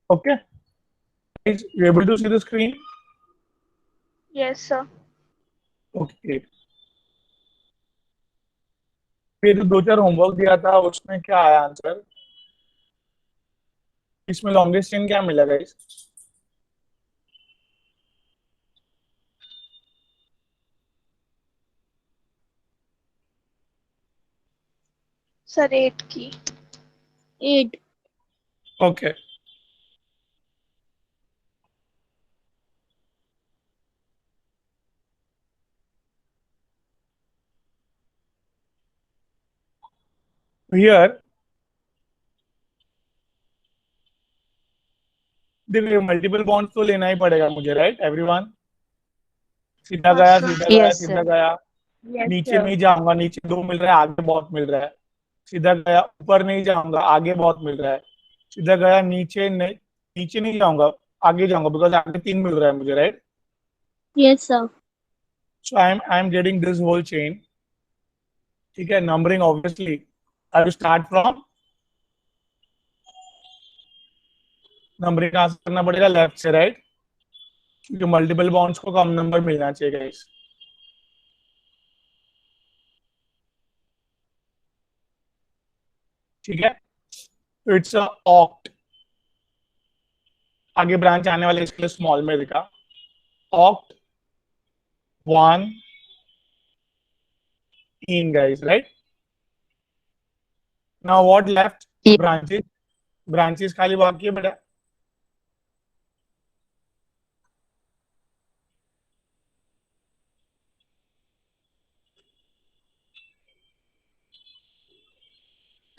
Okay, guys, you able to see the screen? Yes, sir. Okay, great. ये जो दो चार होमवर्क दिया था उसमें क्या आया आंसर? इसमें लॉन्गेस्ट चेन क्या मिला गाइस? सर 8 की। 8. Okay. Here, देखिए मल्टीपल बॉन्ड्स तो लेना ही पड़ेगा मुझे, राइट एवरीवन? सीधा हाँ गया, सर। सीधा गया, Yes, सीधा sir. गया, यस नीचे सर। नहीं जाऊंगा, नीचे दो मिल रहा है, आगे बहुत मिल रहा है। सीधा गया, ऊपर नहीं जाऊंगा, आगे बहुत मिल रहा है। सीधा गया, नीचे नहीं जाऊंगा, आगे जाऊंगा, बिकॉज आगे तीन मिल रहा है मुझे, right? Yes, sir. So I am getting this whole chain. ठीक है, numbering obviously I will start from, numbering कहां से करना पड़ेगा? लेफ्ट से, राइट? क्योंकि मल्टीपल बॉन्ड्स को कम नंबर मिलना चाहिए गाइस। ठीक है, तो इट्स अ ऑक्ट। आगे ब्रांच आने वाले इसके लिए स्मॉल में लिखा oct one in guys, right? Now what left? Ye- branches, branches खाली बाकी है बेटा।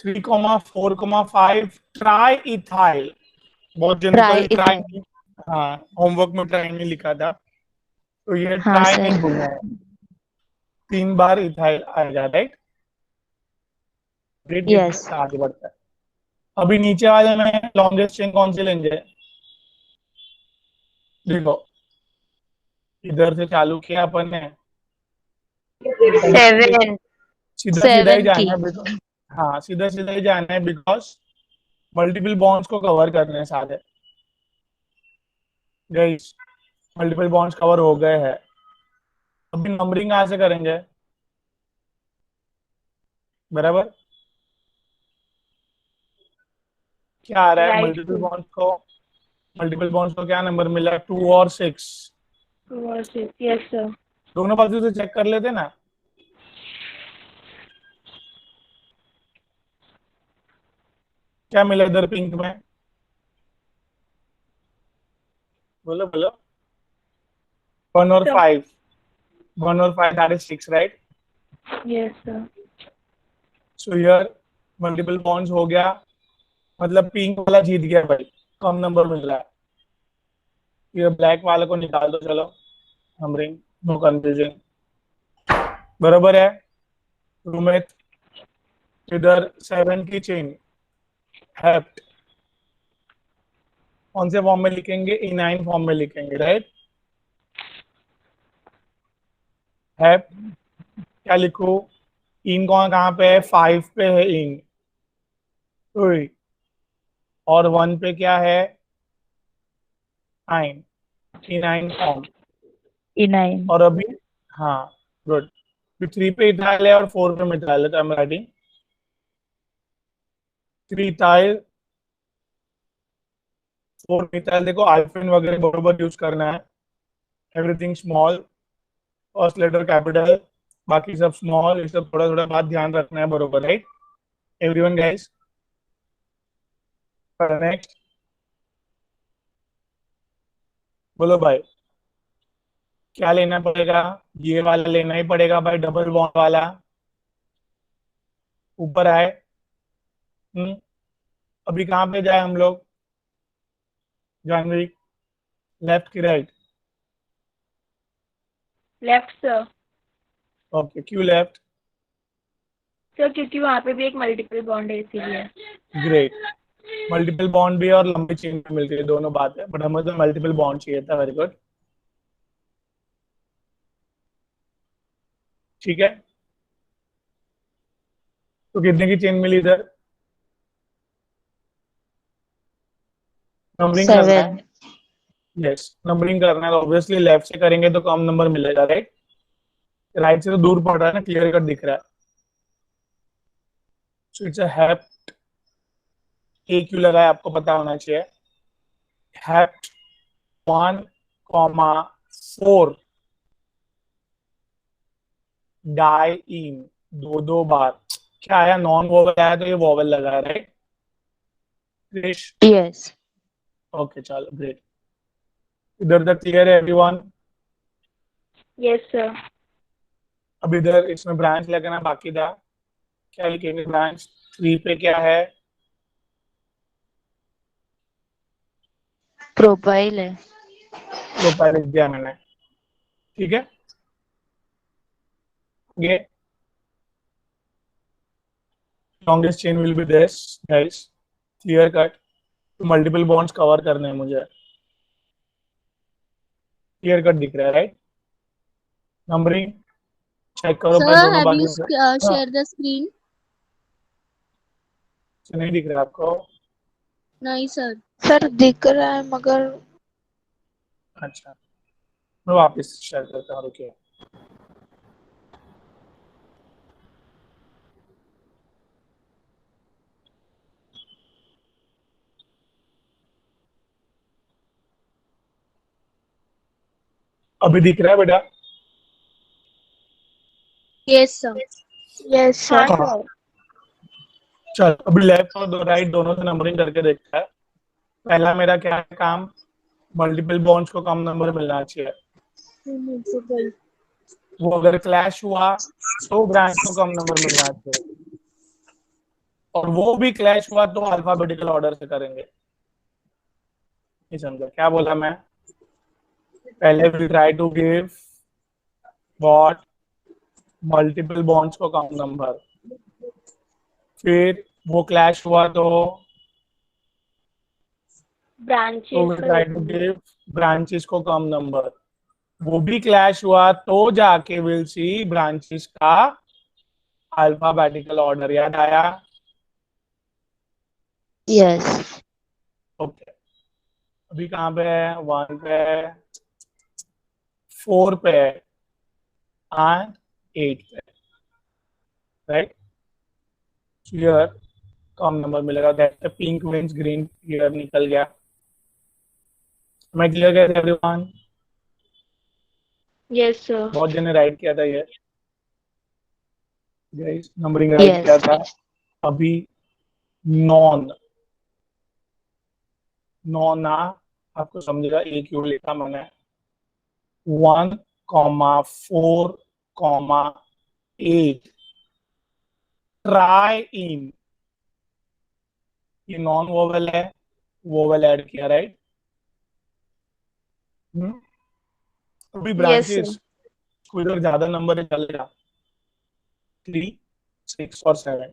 Three comma four comma five try ethyl, बहुत जनरल Try it. ट्राई। हाँ, होमवर्क में ट्राई नहीं लिखा था, तो ये हाँ ट्राई सर. नहीं भूलना है। तीन बार इथाइल आएगा, राइट? Great, Yes. आगे बढ़ता है। अभी नीचे वाले में लॉन्गेस्ट चेन कौन से लेंगे? देखो, इधर से चालू किया अपन ने, 7। सीधा सीधा ही 7 जाना की. है बिकॉज, हाँ सीधा सीधा ही जाना है बिकॉज मल्टीपल बॉन्ड्स को कवर करने हैं सारे। गाइस, मल्टीपल बॉन्ड्स कवर हो गए हैं। अभी नंबरिंग कहाँ से करेंगे? बराबर, क्या आ रहा है राइट मल्टीपल टू। बॉन्ड्स को? मल्टीपल बॉन्ड्स को क्या नंबर मिला? 2 और 6। 2 और 6। Yes sir. दोनों बाजू से चेक कर लेते ना। क्या मिला इधर पिंक में? बोलो बोलो। 1 और सर। 5, 1 और 5 that is 6, right? Yes sir. So here multiple bonds हो गया, मतलब पिंक वाला जीत गया भाई, कम नंबर मिल रहा है। ये ब्लैक वाले को निकाल दो, चलो नंबरिंग, नो कंफ्यूजन। बराबर है रुमित? इधर 7 की चेन हेप्ट कौन से फॉर्म में लिखेंगे? इनाइन फॉर्म में लिखेंगे, राइट? हेप्ट क्या लिखो? इन कौन कहाँ पे है? 5 पे है इन, और 1 पे क्या है? आइन, इनाइन फॉर्म। E9. और अभी, हाँ गुड, 3 पे इथाइल है और 4 पे मिथाइल है, तो I am writing 3 ethyl 4 methyl. देखो हाइफन वगैरह बरोबर यूज करना है, everything small, first letter capital, बाकी सब स्मॉल, ये सब थोड़ा थोड़ा बात ध्यान रखना है, बरोबर, राइट एवरीवन गाइस? नेक्स्ट बोलो भाई, क्या लेना पड़ेगा? ये वाला लेना ही पड़ेगा भाई, डबल बॉन्ड वाला। ऊपर आए। अभी कहाँ पे जाए हम लोग? जानवी, लेफ्ट की राइट? Left sir. ओके, क्यों लेफ्ट? सर क्योंकि वहाँ पे भी एक मल्टीपल बॉन्ड है इसीलिए। ग्रेट, मल्टीपल बॉन्ड भी और लंबी चेन भी मिलती है, दोनों बात है, बट हमें तो मल्टीपल बॉन्ड चाहिए था। वेरी गुड, ठीक है। तो कितने की चेन मिली इधर? नंबरिंग करना है। 7. यस, नंबरिंग करना है, ऑब्वियसली लेफ्ट से करेंगे तो कम नंबर मिलेगा, राइट। राइट से तो दूर पड़ रहा है ना, क्लियर कट दिख रहा है। So it's a hept, A Q लगा है, आपको पता होना चाहिए। हेप्ट 1,4 डाइईन, दो बार। क्या आया, नॉन वोवेल आया तो ये वोवेल लगा है, राइट। क्रिश, Yes. ओके चलो ग्रेट। इधर तक क्लियर है एवरीवन? Yes, sir. अब इधर इसमें ब्रांच लगना बाकी था। क्या लिखेंगे ब्रांच 3 पे? क्या है? Propyl है। प्रोपाइल लिख दिया मैंने, ठीक है। ये longest chain will be this guys, clear cut. Multiple bonds cover करने हैं मुझे, क्लियर कट दिख रहा है, राइट। नंबरिंग चेक करो Sir, पहले दोनों have you बाजू से। हाँ, share the screen? नहीं दिख रहा आपको? नहीं sir. सर दिख रहा है मगर अच्छा, मैं वापस शेयर करता हूँ, रुकिए। अभी दिख रहा है बेटा? Yes sir. यस हाँ सर। हाँ, सर। चल अभी लेफ्ट और राइट दोनों से नंबरिंग करके देखता है। पहला मेरा क्या है काम, मल्टीपल बॉन्ड्स को कम नंबर मिलना चाहिए। वो अगर क्लैश हुआ तो ब्रांच को कम नंबर मिलना चाहिए, और वो भी क्लैश हुआ तो अल्फाबेटिकल ऑर्डर से करेंगे। नहीं समझा क्या बोला मैं? पहले we try to give what, multiple bonds को कम नंबर, फिर वो क्लैश हुआ तो ब्रांचेस वी का ट्राई टू देखेंगे। गिव ब्रांचेस को कम नंबर, वो भी क्लैश हुआ तो जाके विल सी ब्रांचेस का अल्फाबेटिकल ऑर्डर। याद आया? Yes. ओके, अभी कहाँ पे है? 1 पे है, 4 पे है, एंड 8 पे, राइट। क्लियर, कम नंबर मिलेगा। That pink means green, clear निकल गया। मैं क्लियर किया एवरीवन? Yes sir. बहुत जन ने राइट किया था ये, गाइस नंबरिंग राइट किया Yes. था। अभी नॉन, नॉन आ, आपको समझेगा एक क्यों लिखा मैंने। 1,4,8 ट्राई इन, ये नॉन वोवेल है, वोवेल ऐड किया, राइट। अभी यस सर। ब्रांचेस को इधर ज्यादा नंबर है, चलेगा 3, 6 और 7।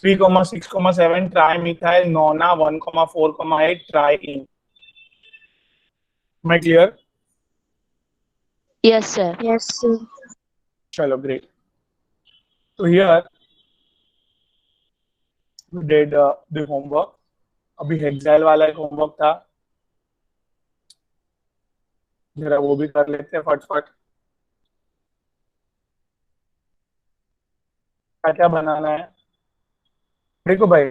3,6,7 trimethyl nonane 1,4,8 triene. मैं clear? Yes sir. Yes sir. चलो ग्रेट। तो here we did the homework. अभी हेक्साइल वाला एक होमवर्क था, जरा वो भी कर लेते हैं फटफट। क्या क्या बनाना है? देखो भाई,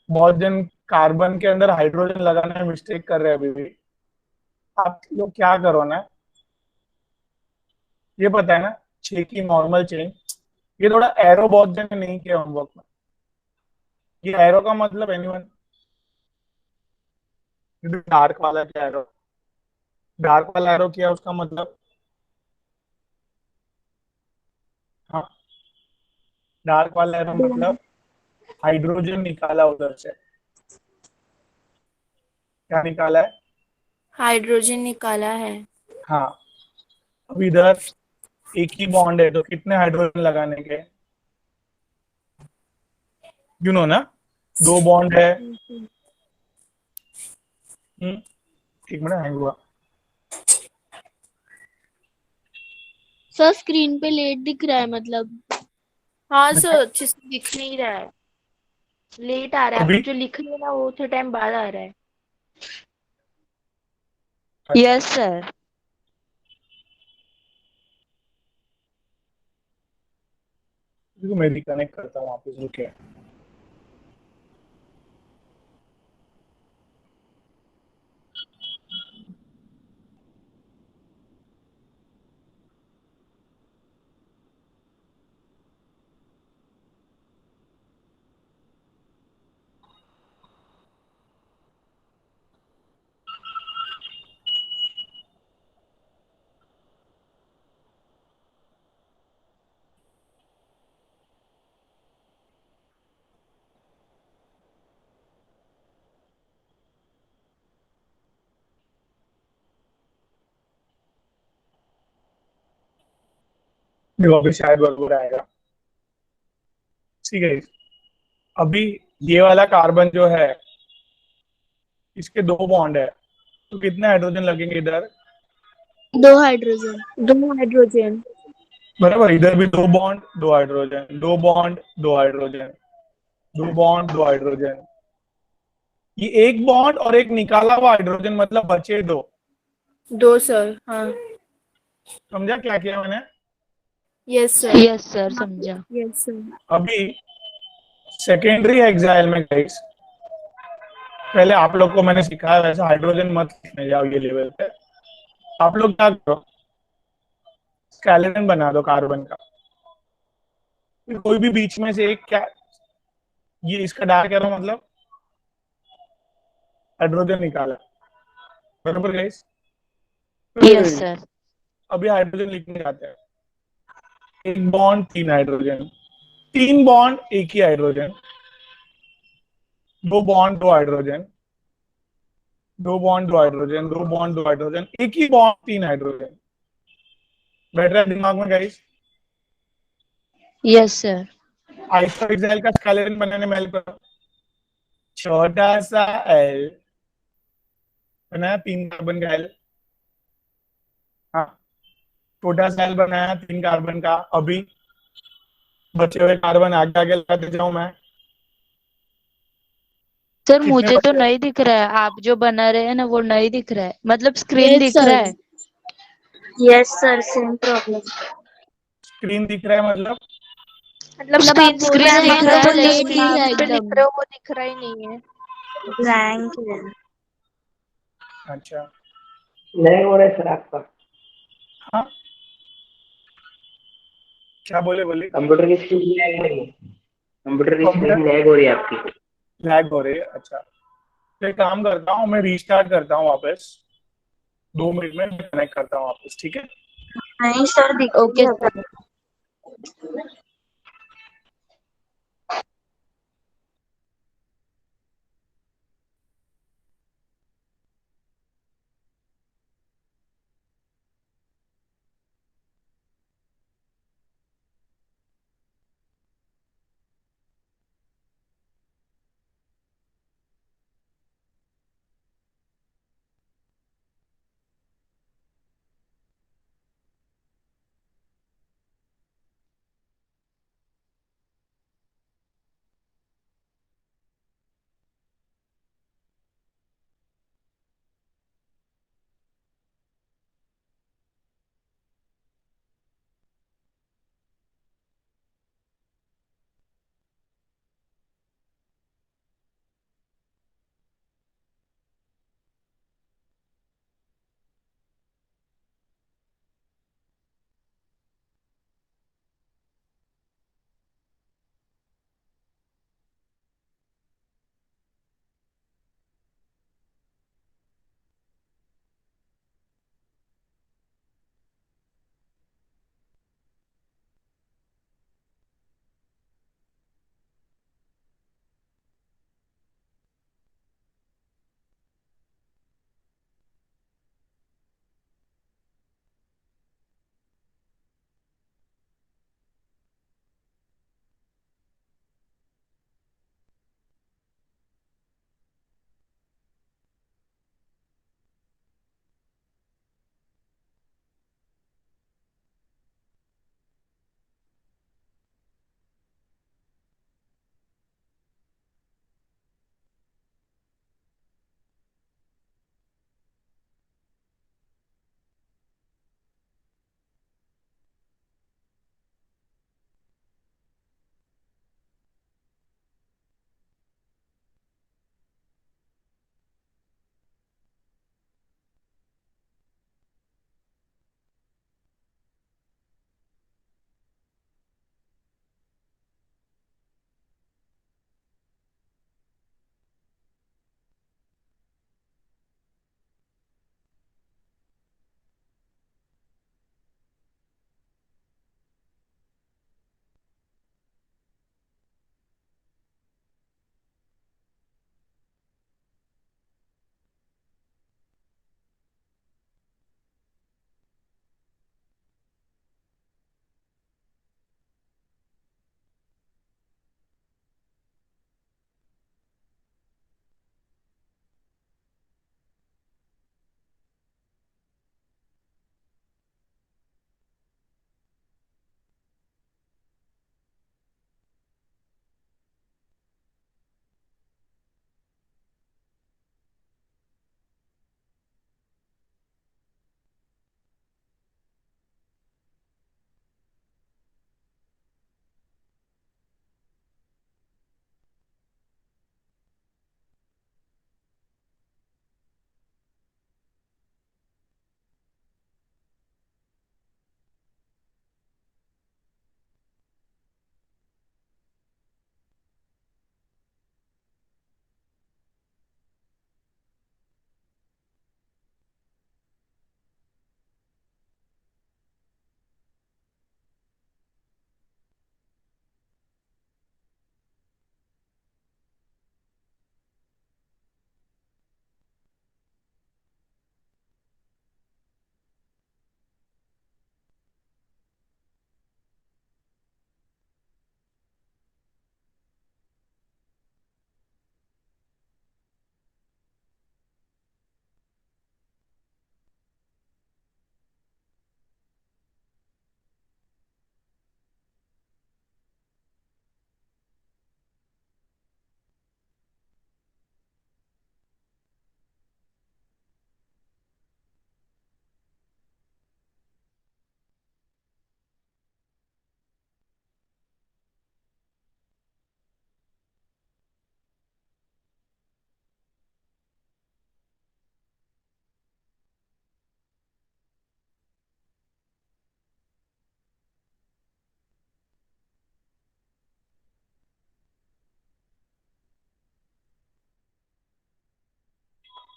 बहुत जन कार्बन के अंदर हाइड्रोजन लगाने में मिस्टेक कर रहे हैं अभी भी। आप लोग क्या करो ना, ये पता है ना 6 की नॉर्मल चेन, ये थोड़ा एरो बहुत जन ने नहीं किया होमवर्क में। ये एरो का मतलब एनीवन, डार्क वाला क्या एरो, डार्क वाला एरो किया उसका मतलब, हाँ डार्क वाला एरो मतलब हाइड्रोजन निकाला उधर से। क्या निकाला है? हाइड्रोजन निकाला है। हाँ, अब इधर एक ही बॉन्ड है तो कितने हाइड्रोजन लगाने के, यू नो ना, 2 बॉन्ड है। एक मिनट हैंग हुआ। सर स्क्रीन पे लेट दिख रहा है मतलब। हाँ सर, अच्छे से दिख नहीं रहा है, लेट आ रहा है। अभी आप जो लिख रहे हो ना वो थोड़ा टाइम बाद आ रहा है। अच्छा, यस सर। देखो मैं रिकनेक्ट करता हूँ वापस, रुके। देखो अभी शायद बराबर आएगा। ठीक है, अभी ये वाला कार्बन जो है, इसके दो बॉन्ड है, तो कितने हाइड्रोजन लगेंगे इधर? 2 हाइड्रोजन। 2 हाइड्रोजन। बराबर, इधर भी दो बॉन्ड, दो हाइड्रोजन, दो बॉन्ड, दो हाइड्रोजन, दो बॉन्ड, दो हाइड्रोजन। ये एक बॉन्ड और एक निकाला हुआ हाइड्रोजन, मतलब बचे दो। 2 सर, हाँ। समझा क्या किया मैंने? Yes sir. यस सर समझा। Yes sir. अभी सेकेंडरी हेक्साइल में गाइस, पहले आप लोग को मैंने सिखाया वैसे हाइड्रोजन मत लिखने जाओ ये लेवल पे। आप लोग क्या करो, स्केलेटन बना दो कार्बन का। फिर कोई भी बीच में से एक, क्या ये इसका डार्क एरो मतलब हाइड्रोजन निकाला, बराबर गाइस? Yes sir. अभी हाइड्रोजन लिखने जाते हैं। एक बॉन्ड, तीन हाइड्रोजन, तीन बॉन्ड, एक ही हाइड्रोजन, दो बॉन्ड, दो हाइड्रोजन, दो बॉन्ड, दो हाइड्रोजन, दो बॉन्ड, दो हाइड्रोजन, एक ही बॉन्ड, तीन हाइड्रोजन। बैठ रहा है दिमाग में गाइस? Yes sir. आइसोहेक्साइल का स्केलेटन बनाने में हेल्प करो। छोटा सा एल बनाया, तीन कार्बन का एल। हाँ, छोटा सा एल बनाया तीन कार्बन का। अभी बचे हुए कार्बन आगे आगे लगाते जाऊं मैं। सर कितने मुझे तो बचे? नहीं दिख रहा है, आप जो बना रहे हैं ना वो नहीं दिख रहा है, मतलब स्क्रीन यस दिख रहा सर। है। Yes sir, same problem. Screen दिख रहा है मतलब? मतलब आप स्क्रीन बोल स्क्रीन रहे दिख हैं रहा ना, है वो जो लेकिन स्क्रीन आप पे लिख एकदम। रहे हो वो दिख रहा ही नहीं है, ब्लैंक है। अच्छा, लैग हो रहा है सर आपका। हाँ, क्या बोले बोले? कंप्यूटर की स्क्रीन लैग नहीं है, कंप्यूटर की कंप्यूटर स्क्रीन लैग हो रही है आपकी। लैग हो रही है? अच्छा, तो एक काम करता हूँ, मैं रीस्टार्ट करता हूँ वापस। 2 मिनट में कनेक्ट करता हूँ वापस, ठीक है? नहीं सर, दिख रही ओके है सर। अभी।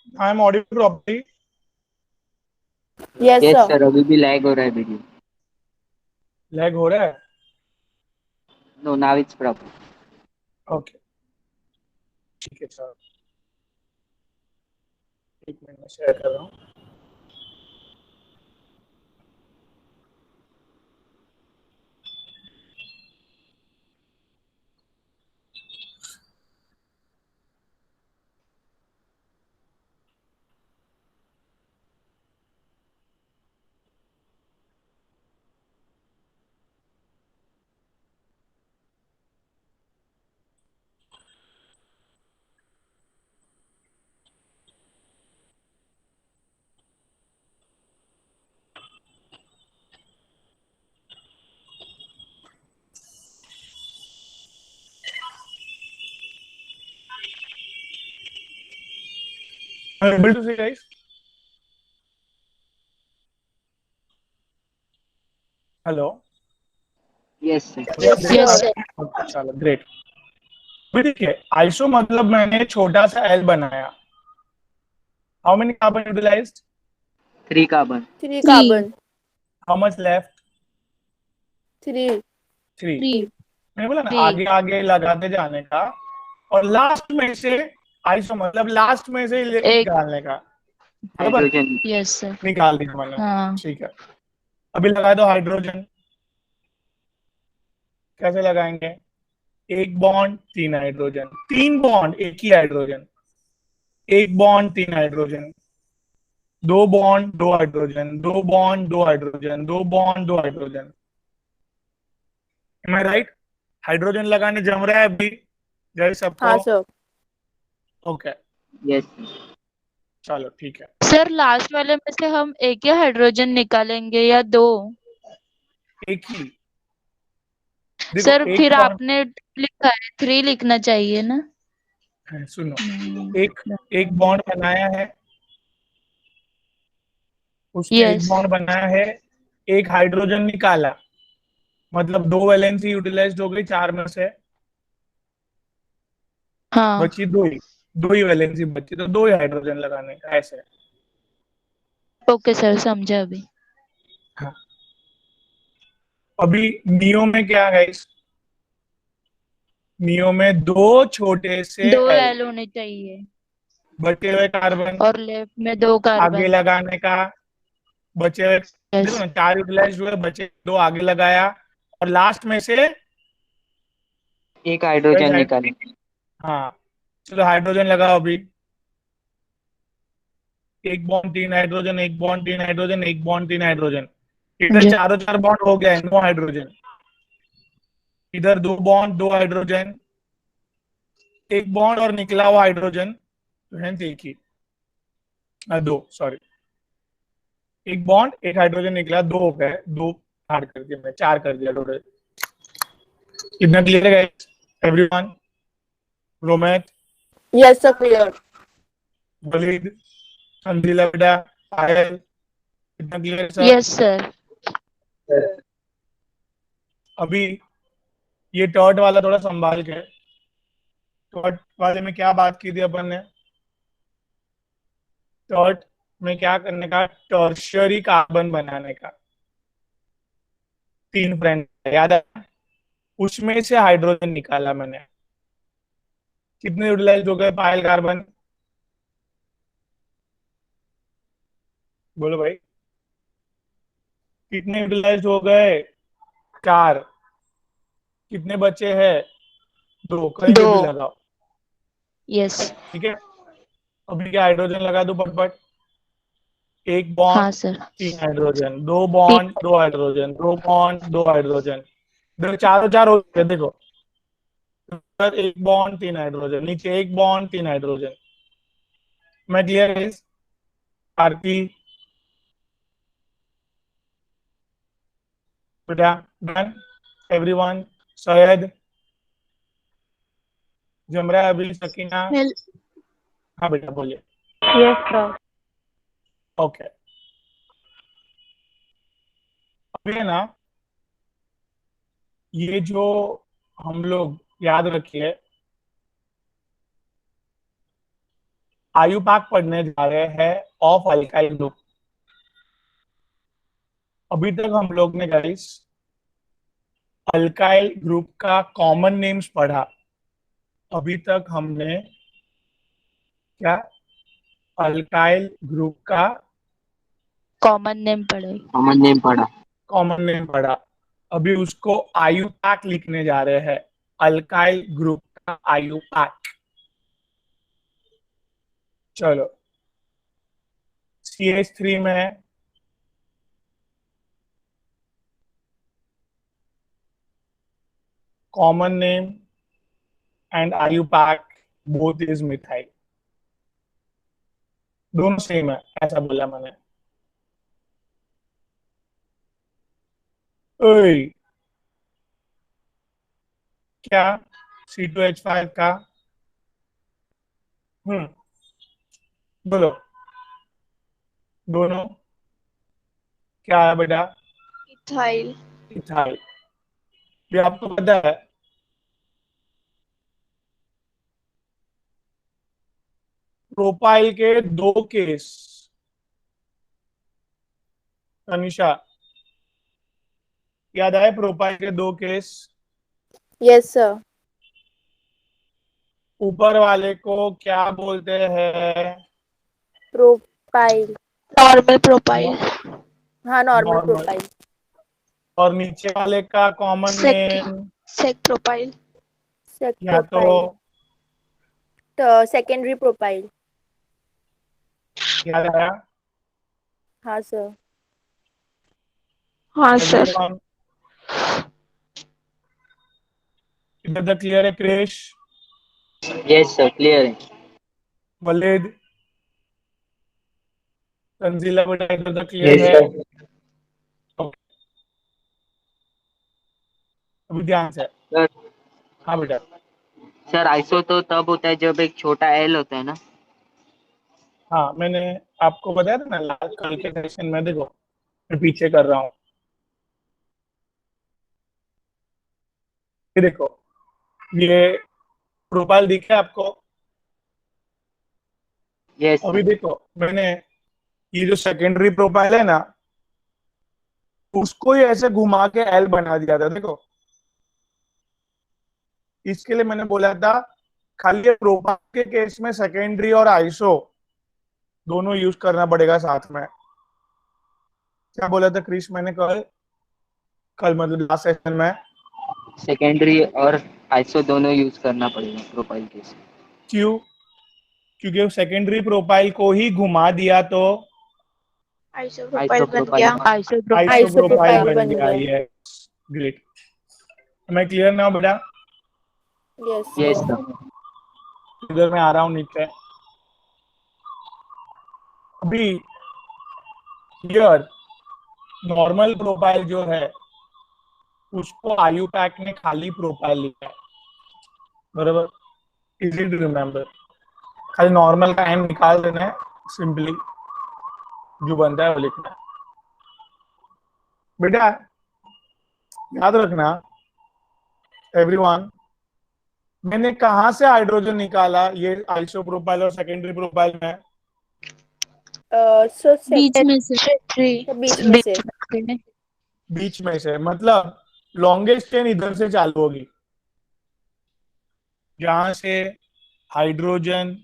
I am audible properly? Yes yes sir. Sir, अभी भी लैग हो रहा है वीडियो। लैग हो रहा है? No, now it's proper. Okay, ठीक है सर, एक मिनट में शेयर कर रहा हूँ। I'm able to see guys. Hello, yes sir. Yes yes sir. Sir. Okay चलो ग्रेट। भी देखिए, आइसो मतलब मैंने छोटा सा एल बनाया। How many carbon utilized? 3 carbon. 3 3 carbon. How much left? 3। 3। 3 मैंने बोला ना 3 आगे आगे लगाते जाने का, और लास्ट में से आइसो मतलब लास्ट में से एक। निकालने का। बराबर, हाइड्रोजन। Yes sir. निकाल दिया मैंने। हाँ ठीक है, अभी लगा दो हाइड्रोजन। कैसे लगाएंगे? एक बॉन्ड तीन हाइड्रोजन, तीन बॉन्ड एक ही हाइड्रोजन, एक बॉन्ड तीन हाइड्रोजन, दो बॉन्ड दो हाइड्रोजन, दो बॉन्ड दो हाइड्रोजन, दो बॉन्ड दो hydrogen. M I right? Hydrogen लगाने जम रहा है अभी जय सबको? हाँ सर। Okay, yes. चलो ठीक है। सर, लास्ट वाले में से हम एक ही हाइड्रोजन निकालेंगे या दो? एक ही, देखो सर, एक फिर बॉन्ड आपने लिखा है 3 लिखना चाहिए ना। है, सुनो, एक हम्म। एक बॉन्ड बनाया है, उसने एक यस। बॉन्ड बनाया है, एक हाइड्रोजन निकाला, मतलब दो वैलेंसी यूटिलाइज हो गई चार में से, हाँ। बची दो ही वैलेंसी बची, तो दो ही हाइड्रोजन लगाने का ऐसे। ओके सर, समझा अभी। हाँ, अभी नियो में क्या है? नियो में दो छोटे से 2 एल, एल होने चाहिए बचे हुए कार्बन और लेफ्ट में 2 आगे कार्बन। लगाने का, बचे हुए, देखो यस। ना चार यूटिलाइज हुए, बचे दो आगे लगाया, और लास्ट में से एक हाइड्रोजन हाइड- निकालें। हाँ, चलो हाइड्रोजन लगाओ अभी। एक बॉन्ड तीन हाइड्रोजन, एक बॉन्ड तीन हाइड्रोजन, एक बॉन्ड तीन हाइड्रोजन। इधर जी। चारों चार बॉन्ड हो गया है, नो हाइड्रोजन। इधर दो बॉन्ड दो हाइड्रोजन, एक बॉन्ड और निकला हुआ हाइड्रोजन, तो है एक ही, दो सॉरी, एक बॉन्ड एक हाइड्रोजन निकला, दो हो गए, दो हार्ड कर दिया मैं, चार कर दिया टोटल। कितना क्लियर है everyone? Romit, yes sir, clear. Walid, Anjila बेटा, पायल, कितना क्लियर है सब? Yes sir. अभी ये टर्ट वाला थोड़ा संभाल के, टर्ट वाले में क्या बात की थी अपन ने? टर्ट में क्या करने का? टर्शियरी कार्बन बनाने का। तीन फ्रेंड याद है, उसमें से हाइड्रोजन निकाला मैंने। कितने यूटिलाइज हो गए पायल कार्बन? बोलो भाई, कितने यूटिलाइज हो गए? चार। कितने बचे हैं? दो, कहीं पे 2। भी लगाओ। यस। ठीक है, अभी क्या हाइड्रोजन लगा दो पटपट। एक बॉन्ड हाँ सर। तीन हाइड्रोजन, दो 3। बॉन्ड दो हाइड्रोजन, दो बॉन्ड दो हाइड्रोजन। देखो चारों चार हो गए, देखो ऊपर एक बॉन्ड तीन हाइड्रोजन, नीचे एक बॉन्ड तीन हाइड्रोजन। मैं क्लियर है? आरती बेटा, डन एवरीवन? सैयद, जमरा, अभी सकीना, हाँ बेटा बोलिए। Yes sir. ओके, अभी है ना, ये जो हम लोग याद रखिए, आयुपाक पढ़ने जा रहे हैं ऑफ अल्काइल ग्रुप। अभी तक हम लोग ने गाइस अल्काइल ग्रुप का कॉमन नेम्स पढ़ा। अभी तक हमने क्या अल्काइल ग्रुप का कॉमन नेम पढ़े। कॉमन नेम पढ़ा। कॉमन नेम पढ़ा। अभी उसको आयुपाक लिखने जा रहे हैं, अल्काइल ग्रुप का आयुपाक। चलो CH3 में common name and IUPAC both is methyl, दोनों सेम है ऐसा बोला मैंने। ओए क्या C2H5 का बोलो दोनों क्या है बेटा? इथाइल। इथाइल। ये आपको पता है प्रोपाइल के दो केस, तनिषा याद आए प्रोपाइल के दो केस? Yes sir. ऊपर वाले को क्या बोलते हैं? प्रोपाइल। Normal propyl. हाँ नॉर्मल नॉर्मल। प्रोपाइल। और नीचे वाले का कॉमन नेम सेक प्रोपाइल। या तो सेकेंडरी प्रोपाइल। याद आया? हाँ सर। हाँ सर। Everyone? इधर तक क्लियर है क्रिश? यस सर, क्लियर है। वलीद, तंजीला बेटा इधर तक क्लियर यस है? सर। अभी ध्यान से। सर हाँ बेटा। सर आइसो तो तब होता है जब एक छोटा एल होता है ना। हाँ मैंने आपको बताया था ना लास्ट कल के सेशन में, देखो मैं पीछे कर रहा हूँ। ये देखो ये प्रोफाइल दिखे आपको? यस अभी सर। देखो मैंने ये जो सेकेंडरी प्रोफाइल है ना उसको ही ऐसे घुमा के एल बना दिया था। देखो इसके लिए मैंने बोला था खाली प्रोफाइल के केस में सेकेंडरी और आइसो दोनों यूज करना पड़ेगा साथ में। क्या बोला था क्रिश मैंने कल कल मतलब लास्ट सेशन में? सेकेंडरी और आइसो दोनों यूज करना पड़ेगा प्रोफाइल के साथ। क्यों? क्योंकि सेकेंडरी प्रोफाइल को ही घुमा दिया तो आइसो प्रोपाइल बन प्रोपाइल। गया। आइसो आइसो प्रोफाइल प्रोपाइल बन बन गया। गया। ये ग्रेट। मैं क्लियर ना बेटा? Yes yes sir. सर। इधर मैं आ रहा हूँ नीचे। अभी हियर नॉर्मल प्रोफाइल जो है उसको आयुपैक ने खाली प्रोफाइल लिखा है, बराबर? Easy to remember. खाली नॉर्मल का एन निकाल देना है, सिंपली जो बनता है वो लिखना है। बेटा याद रखना एवरीवन, मैंने कहा से हाइड्रोजन निकाला ये आइसो प्रोफाइल और सेकेंडरी प्रोफाइल में? सो बीच में से। थ्री। बीच में से। बीच में से मतलब लॉन्गेस्ट चेन इधर से चालू होगी, जहां से हाइड्रोजन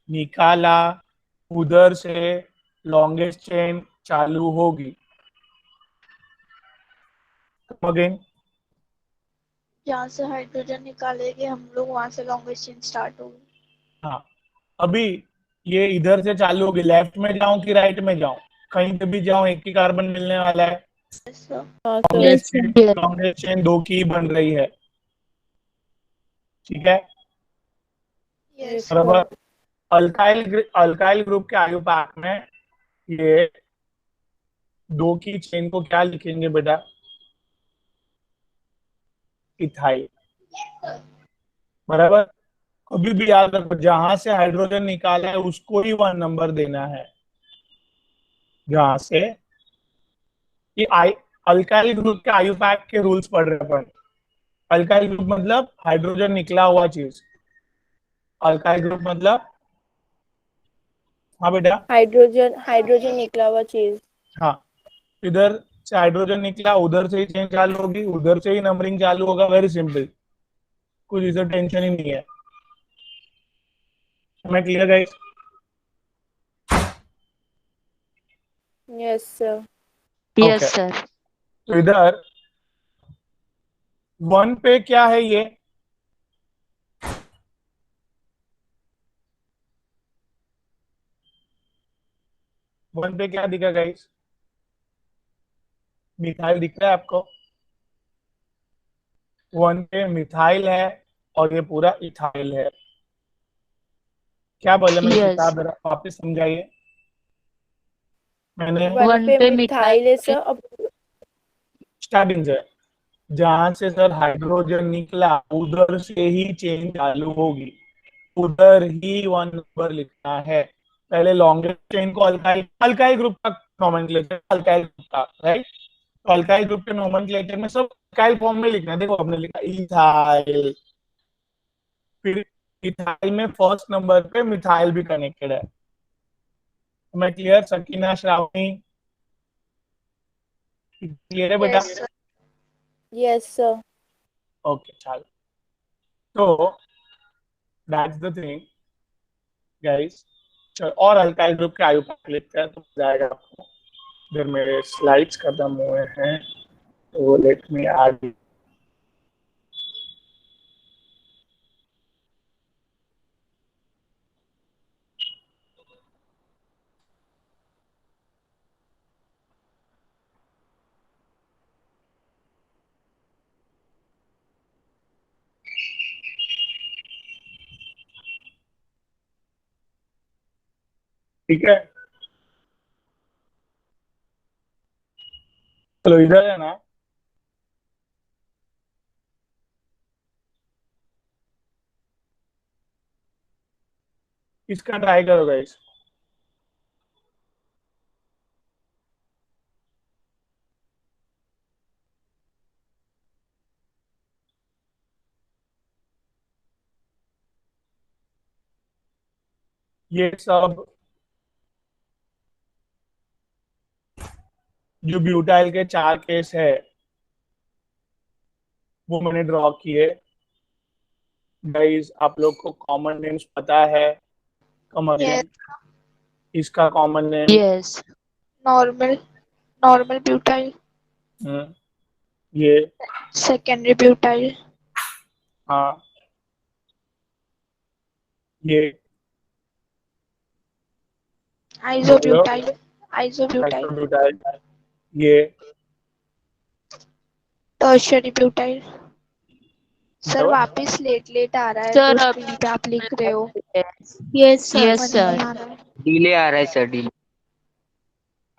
निकाला उधर से लॉन्गेस्ट चेन चालू होगी। अगेन जहाँ से हाइड्रोजन निकालेंगे हम लोग वहां से लॉन्गेस्ट चेन स्टार्ट होगी। हाँ अभी ये इधर से चालू होगी, लेफ्ट में जाऊं कि राइट में जाऊं? कहीं पे भी जाऊं एक ही कार्बन मिलने वाला है। हाँ sir. Yes sir. Longest chain दो की बन रही है, ठीक है यस। बराबर? अल्काइल ग्रुप के आयुपाक में ये दो की चेन को क्या लिखेंगे बेटा? इथाइल, बराबर? कभी भी याद रखो जहां से हाइड्रोजन निकाला है उसको ही 1 नंबर देना है। जहां से ये अल्काइल ग्रुप के आयुपाक के रूल्स पढ़ रहे हैं अपन। अल्काइल ग्रुप मतलब हाइड्रोजन निकला हुआ चीज, अल्काइल ग्रुप मतलब हाँ बेटा, हाइड्रोजन हाइड्रोजन निकला हुआ चीज। हाँ, इधर से हाइड्रोजन निकला, उधर से ही चेन चालू होगी, उधर से ही नंबरिंग चालू होगा। वेरी सिंपल, कुछ इधर टेंशन ही नहीं है। मैं clear guys? Yes sir. Yes okay, sir. तो इधर 1 पे क्या है ये? वन पे क्या दिखा गाइस? मिथाइल दिख रहा है आपको? 1 पे मिथाइल है और ये पूरा इथाइल है। क्या बोला मैंने? यस। किताब जरा वापस समझाइए। मैंने 1 पे पे मिथाइल है सर। अब स्टार्टिंग से, जहां से सर हाइड्रोजन निकला उधर से ही चेन चालू होगी, उधर ही 1 नंबर लिखना है। पहले लॉन्गेस्ट चेन को अल्काइल अल्काइल ग्रुप का नोमेनक्लेचर, अल्काइल ग्रुप का, राइट? तो अल्काइल ग्रुप के नोमेनक्लेचर में सब अल्काइल फॉर्म में लिखना है। देखो आपने लिखा इथाइल, फिर इथाइल में फर्स्ट नंबर पे मिथाइल भी कनेक्टेड है। मैं क्लियर? सकीना, श्रावणी, क्लियर है बेटा? Yes sir. Yes sir. Okay, चलो, तो दैट्स द थिंग गाइस। चलो, और अल्काइल ग्रुप के आयु पाक लिखते हैं तो मजा आएगा आपको। इधर मेरे स्लाइड्स खत्म हुए हैं, तो लेट मी ऐड। ठीक है, चलो इधर है ना, इसका ट्राई करो गाइस। ये सब जो ब्यूटाइल के 4 केस है वो मैंने ड्रॉ किए। गाइस, आप लोग को कॉमन नेम्स पता है? Common yes. नेम, इसका common name, yes. Normal normal butyl. ये, सेकेंडरी ब्यूटाइल। हाँ, ये बोलो, आइसोब्यूटाइल। आइसोब्यूटाइल। आइसोब्यूटाइल, ये टर्शियरी ब्यूटाइल। सर मतलब वापस लेट लेट आ रहा है सर जो अब स्क्रीन पे आप लिख रहे हो। Yes sir. यस समझ नहीं सर। आ रहा है। डिले आ रहा है सर, डिले।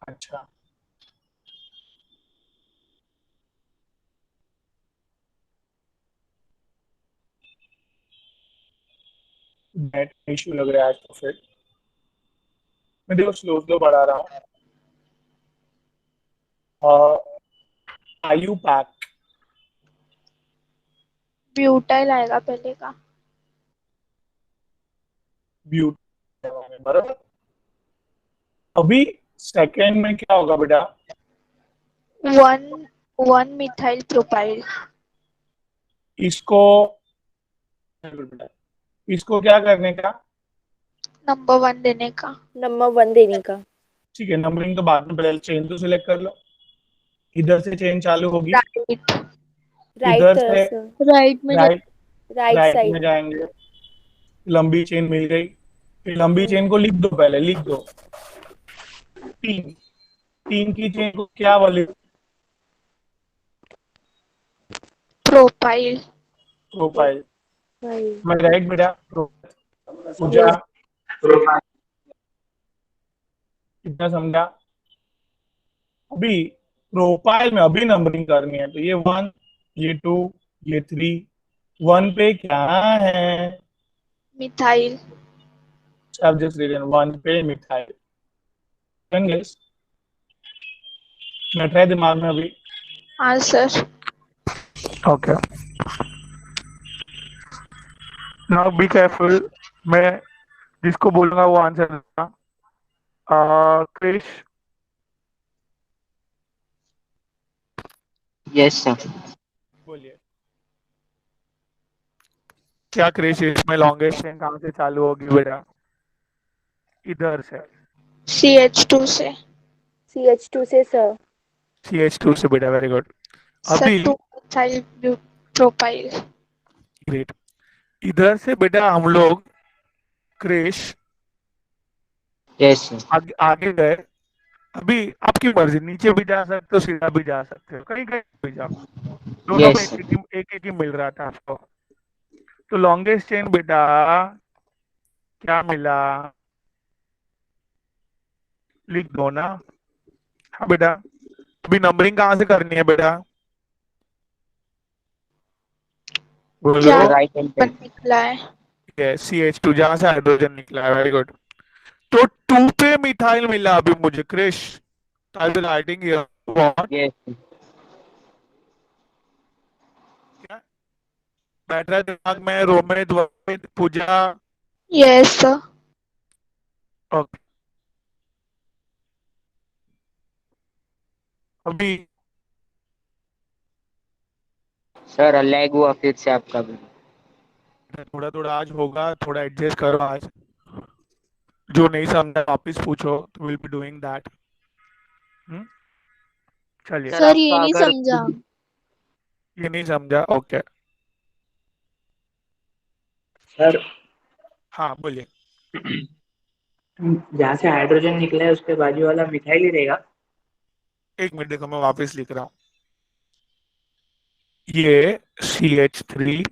अच्छा, नेट इश्यू लग रहा है आज तो। फिर मैं देखो स्लो स्लो बढ़ा रहा हूँ। आयु पैक, ब्यूटाइल आएगा पहले का। ब्यूट, बराबर। अभी सेकेंड में क्या होगा बेटा? One one methyl propyl. इसको इसको क्या करने का? नंबर 1 देने का। नंबर 1 देने का। ठीक है, नंबरिंग तो बाद में, पहले चेन तो सिलेक्ट कर लो। इधर से चेन चालू होगी, राइट। राइट इधर तरफ से से। राइट में राइट, राइट राइट में साइड। जाएंगे। लंबी चेन मिल गई, फिर लंबी चेन को लिख दो, पहले लिख दो। 3 3 की चेन को क्या बोले? प्रोपाइल। प्रोफाइल। राइट। मैं राइट बेटा? पूजा, यस। कितना समझा? अभी प्रोफाइल में अभी नंबरिंग करनी है, तो ये 1, ये 2, ये 3। 1 पे क्या है? मिथाइल। अब जस्ट रीजन 1 पे मिथाइल। बैठ रहा है दिमाग में अभी? हाँ सर। Okay, now be careful. मैं जिसको बोलूंगा वो आंसर देना। Krish, yes sir. बोलिए क्या क्रिश, इसमें लॉन्गेस्ट चेन कहाँ से चालू होगी बेटा? इधर से, CH2 से। CH2 से सर। CH2 से बेटा, वेरी गुड। सर अभी 2 मिथाइल प्रोपाइल। ग्रेट, इधर से बेटा हम लोग क्रिश यस सर। आगे गए। अभी आपकी मर्जी, नीचे भी जा सकते हो, सीधा भी जा सकते हो, कहीं कहीं भी जाओ, दोनों में यस एक सर। एक ही मिल रहा था आपको। तो लॉन्गेस्ट चेन बेटा क्या मिला, लिख दो ना। हाँ बेटा, अभी नंबरिंग कहाँ से करनी है बेटा, बोलो। क्या राइट हैंड पर साइड। निकला है? CH2 जहाँ से हाइड्रोजन निकला है, वेरी गुड। तो 2 पे मिथाइल मिला अभी मुझे Krish, I will writing here what, yes. क्या बैठ रहा है दिमाग में, Romit Vamit Pooja. Yes sir. Okay, अभी सर लैग हुआ फिर से आपका भी। थोड़ा थोड़ा आज होगा, थोड़ा एडजस्ट करो आज, जो नहीं समझा वापिस पूछो, तो विल बी डूइंग दैट। चलिए, सर सर ये आपका नहीं अगर समझा। ये नहीं समझा, ओके। सर हाँ बोलिए। जहाँ से हाइड्रोजन निकला है उसके बाजू वाला मिथाइल ही रहेगा। एक मिनट देखो, मैं वापस लिख रहा हूँ। ये CH3,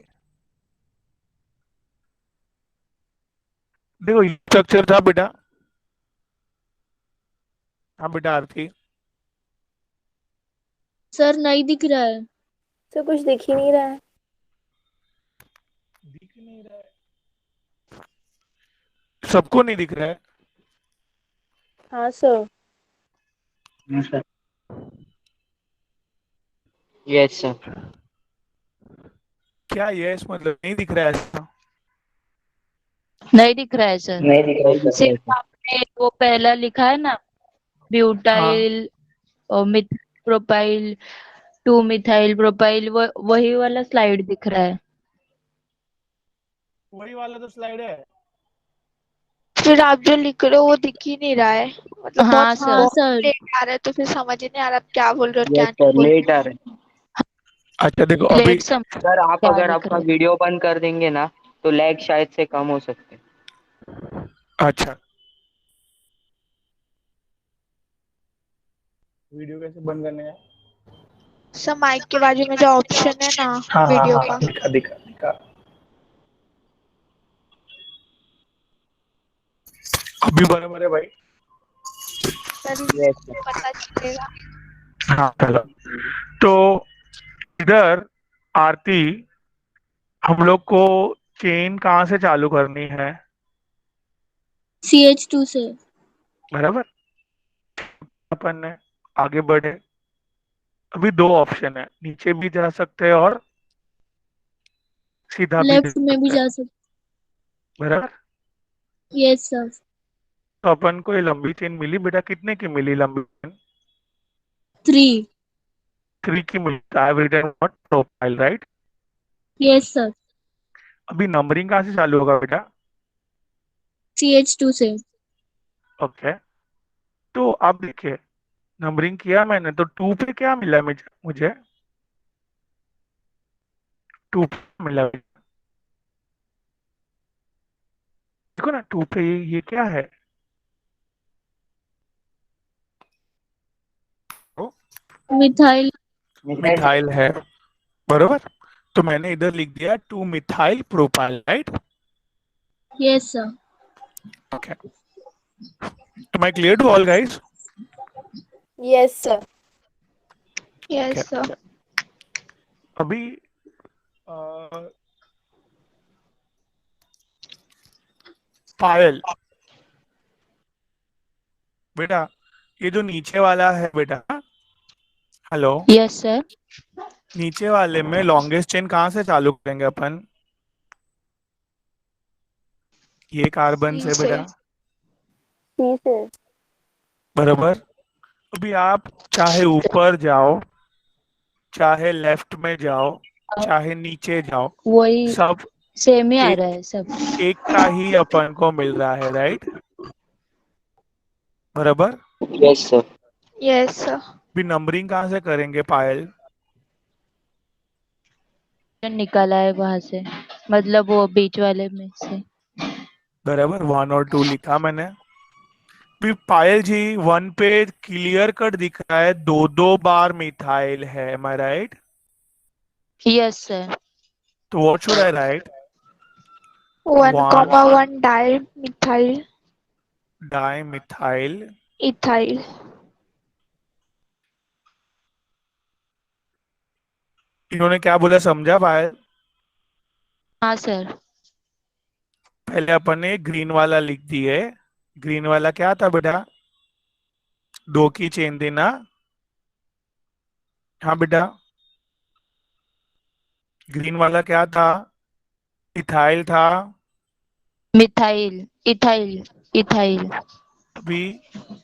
देखो ये स्ट्रक्चर था बेटा। हाँ बेटा आरती, सर नहीं दिख रहा है। सर कुछ दिख ही नहीं रहा है। दिख नहीं रहा है, सबको नहीं दिख रहा है। हाँ सर। Sir yes sir. क्या यस मतलब नहीं दिख रहा है ऐसा? नहीं दिख रहा है सर। नहीं दिख रहा नहीं है दिख सर। रहा है सिर्फ सर। आपने वो पहला लिखा है ना, हाँ, ब्यूटाइल और मिथाइल प्रोपाइल, 2 मिथाइल प्रोपाइल, वो वही वाला स्लाइड दिख रहा है। वही वाला तो स्लाइड है। फिर आप जो लिख रहे हो वो दिख ही नहीं रहा है, मतलब बहुत हाँ सर। बहुत हाँ सर। लेट आ रहा है, तो फिर समझ ही नहीं आ रहा आप क्या बोल रहे हो और क्या यस नहीं सर बोल लेट रहे आ हो। रहे हैं। अच्छा देखो अभी, लेट समझ सर आप क्या अगर लिख आपका रहे हैं। वीडियो बंद कर देंगे ना तो लैग शायद से कम हो सकते हैं। अच्छा वीडियो कैसे बंद करने का? सर माइक के बाजू में जो ऑप्शन है ना हाँ हाँ वीडियो हाँ का, हाँ, दिखा दिखा दिखा। अभी बराबर है भाई। सर यस इससे सर। पता चलेगा। हाँ चलो, तो इधर आरती, हम लोग को चेन कहाँ से चालू करनी है, CH2 से। बराबर? अपन ने आगे बढ़े, अभी 2 ऑप्शन है, नीचे भी जा सकते हैं और सीधा भी जा लेफ्ट में भी सकते हैं, जा सकते। बराबर? Yes sir. तो अपन को ये लंबी चेन मिली बेटा, कितने की मिली लंबी चेन? 3। 3 की मिली। I have written what, profile, right? Yes sir. अभी नंबरिंग कहाँ से चालू होगा बेटा? CH2 से। ओके, तो आप देखिए, नंबरिंग किया मैंने, तो 2 पे क्या मिला मुझे 2 पे मिला, देखो ना 2 पे ये क्या है, ओ, मिथाइल। मिथाइल। मिथाइल है, बरोबर? तो मैंने इधर लिख दिया 2 methyl propyl, right? Yes sir. Okay, am I clear to all guys? Yes sir. Okay, yes sir. अभी अ, पायल बेटा, ये जो नीचे वाला है बेटा, हेलो, यस सर। नीचे वाले में लॉन्गेस्ट चेन कहाँ से चालू करेंगे अपन? ये कार्बन सी से से। बेटा, सी से। बराबर। अभी आप चाहे ऊपर जाओ, चाहे लेफ्ट में जाओ, चाहे नीचे जाओ, वही सब सेम ही आ एक रहा है सब। एक का ही अपन को मिल रहा है, राइट? बराबर। Yes sir. Yes sir. भी नंबरिंग कहाँ से करेंगे पायल? निकाला है वहां से, मतलब वो बीच वाले में से। बराबर, 1 और 2 लिखा मैंने। भी पायल जी, 1 पे क्लियर कट दिख रहा है, दो दो बार मिथाइल है, am I right? Yes sir. तो what should I write? 1 1,1 di methyl di methyl ethyl. इन्होंने क्या बोला, समझा पायल? हाँ सर। पहले अपन ने ग्रीन वाला लिख दिए। ग्रीन वाला क्या था बेटा? 2 की चेन देना। हाँ बेटा, ग्रीन वाला क्या था? इथाइल था। Methyl, ethyl, ethyl. अभी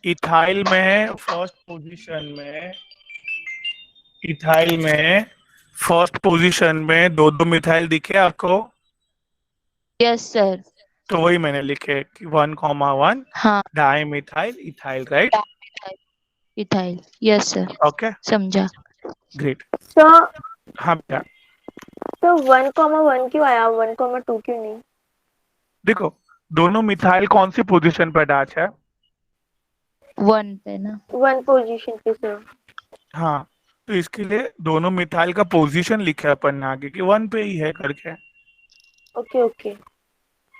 इथाइल में फर्स्ट पोजीशन में, इथाइल में फर्स्ट पोजीशन में दो दो मिथाइल दिखे आपको? Yes sir. तो वही मैंने लिखे कि 1,1 हाँ। Die methyl ethyl, right? Ethyl, yes sir. Okay, समझा। ग्रेट। तो हाँ बेटा, 1,1 क्यों आया, 1,2 क्यों नहीं? देखो दोनों मिथाइल कौन सी पोजीशन पर अटैच है? 1 पे ना। 1 पोजीशन पे सर। हाँ, तो इसके लिए दोनों मिथाइल का पोजीशन लिखा है अपन ने आगे कि 1 पे ही है करके। Okay okay.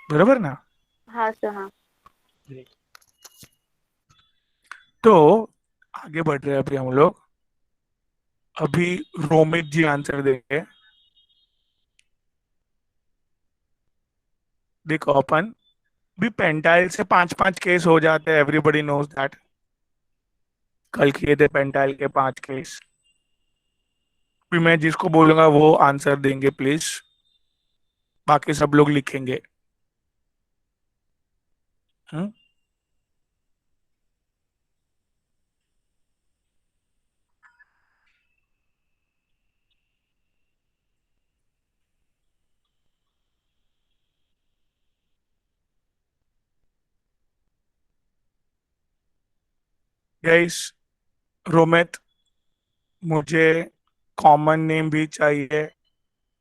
बराबर ना? हाँ सर हाँ। तो आगे बढ़ रहे हैं अभी हम लोग। अभी रोमित जी आंसर देंगे। देखो अपन भी पेंटाइल से 5-5 केस हो जाते हैं, एवरीबॉडी नोज दैट। कल किए थे पेंटाइल के 5 केस। भी मैं जिसको बोलूंगा वो आंसर देंगे प्लीज, बाकी सब लोग लिखेंगे। हम्म। गाइस, रोमित, मुझे कॉमन नेम भी चाहिए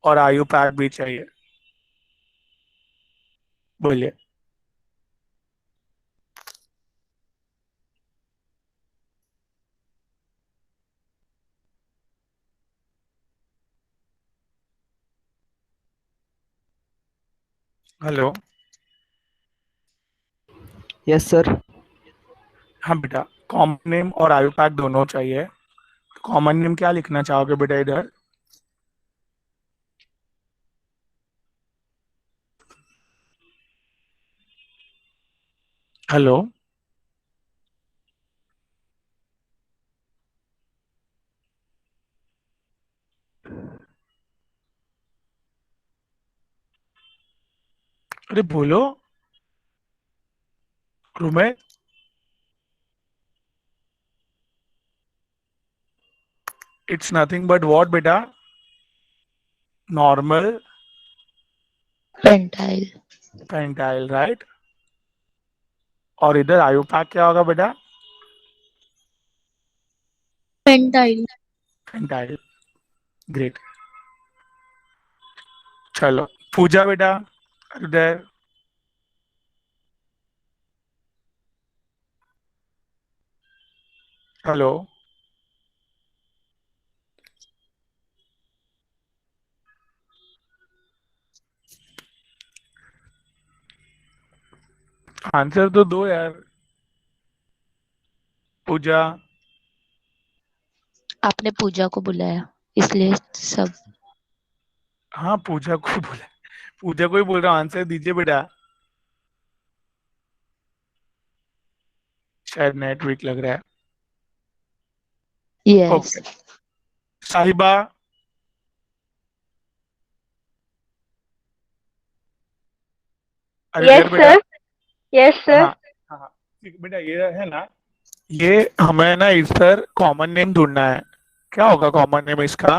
और आयु पैक भी चाहिए। बोलिए। हेलो। Yes sir. हाँ बेटा, कॉमन नेम और आयु पैक दोनों चाहिए। कॉमन नेम क्या लिखना चाहोगे बेटा इधर? हेलो। अरे बोलो Romit. It's nothing but what बेटा? Normal pentyl. Pentyl, right? और इधर आयु पैक क्या होगा बेटा? पेंटाइल। Pentyl, great. चलो पूजा बेटा, इधर। हेलो। आंसर तो दो यार, पूजा। आपने पूजा को बुलाया इसलिए सब। हाँ पूजा को बोला, पूजा को ही बोल रहा हूँ, आंसर दीजिए बेटा। शायद नेट वीक लग रहा है। यस। ओके, साहिबा। अरे यस देर बेटा। सर। Yes sir. हाँ हाँ हाँ, ठीक, बेटा ये है ना, ये हमें ना इस पर कॉमन नेम ढूंढना है। क्या होगा कॉमन नेम इसका?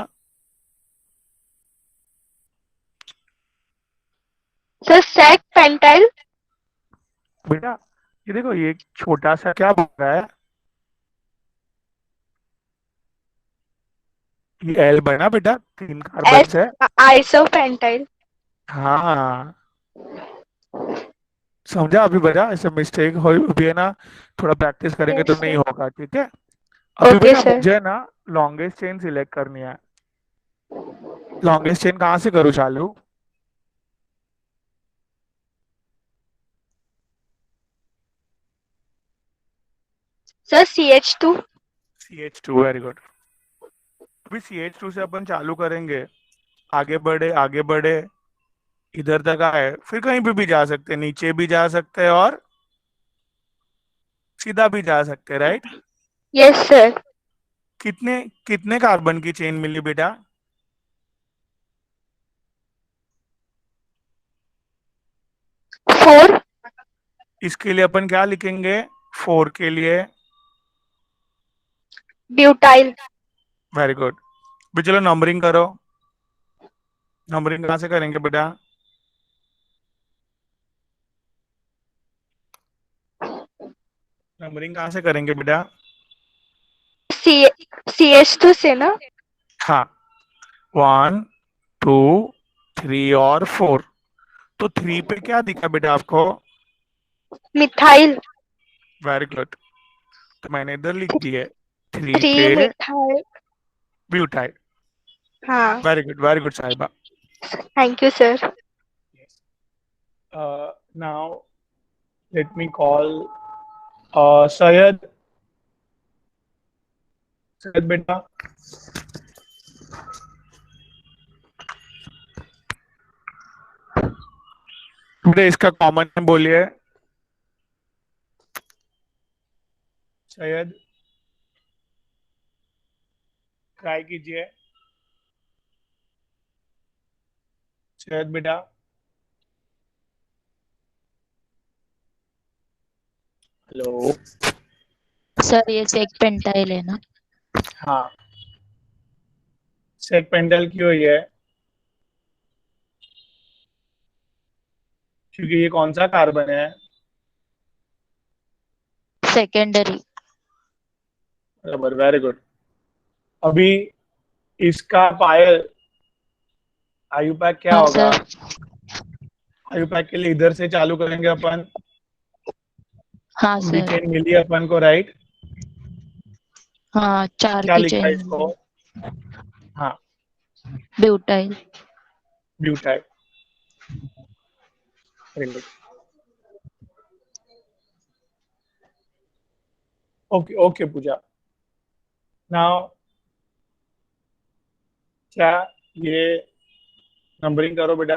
Sir sec pentyl. बेटा ये देखो, ये छोटा सा क्या बोल रहा है? ये एल बना बेटा, 3 कार्बन एस है। Iso pentyl. हाँ, समझा अभी बेटा? ऐसे मिस्टेक हो भी है ना, थोड़ा प्रैक्टिस करेंगे तो यस नहीं सर। होगा, ठीक है? अभी ओके बेटा सर। मुझे ना लॉन्गेस्ट चेन सिलेक्ट करनी है। लॉन्गेस्ट चेन कहाँ से करूँ चालू? Sir CH2। CH2, very good. अभी CH2 से अपन चालू करेंगे, आगे बढ़े आगे बढ़े, इधर तक आए, फिर कहीं पे भी जा सकते हैं, नीचे भी जा सकते हैं और सीधा भी जा सकते हैं, राइट? Yes sir. कितने कितने कार्बन की चेन मिली बेटा? 4। इसके लिए अपन क्या लिखेंगे 4 के लिए? ब्यूटाइल। Very good. भी चलो नंबरिंग करो। नंबरिंग कहाँ से करेंगे बेटा? नंबरिंग कहाँ से करेंगे बेटा? सी CH2 से ना। हाँ, 1 2 3 और 4। तो 3 पे क्या दिखा बेटा आपको? मिथाइल। वेरी गुड, तो मैंने इधर लिख दिए 3 3 पे मिथाइल। ब्यूटाइल। हाँ। वेरी गुड साहिबा। Thank you sir. Now let me call Syed. Syed बेटा, बेटा इसका कॉमन नेम बोलिए। सैयद, ट्राई कीजिए। सैयद बेटा, हेलो। सर ये सेक पेंटाइल है ना? हाँ, सेक पेंडल क्यों हुई है? क्योंकि ये कौन सा कार्बन है? सेकेंडरी। बराबर, वेरी गुड। अभी इसका पायल आयुपैक क्या हाँ होगा? सर। आयुपैक के लिए इधर से चालू करेंगे अपन। हाँ पूरी सर। चेन मिली अपन को, राइट? हाँ 4 क्या की लिखा है चेन इसको? मिली। हाँ, butyl. Butyl. Very good. Okay okay Pooja. Now क्या ये नंबरिंग करो बेटा।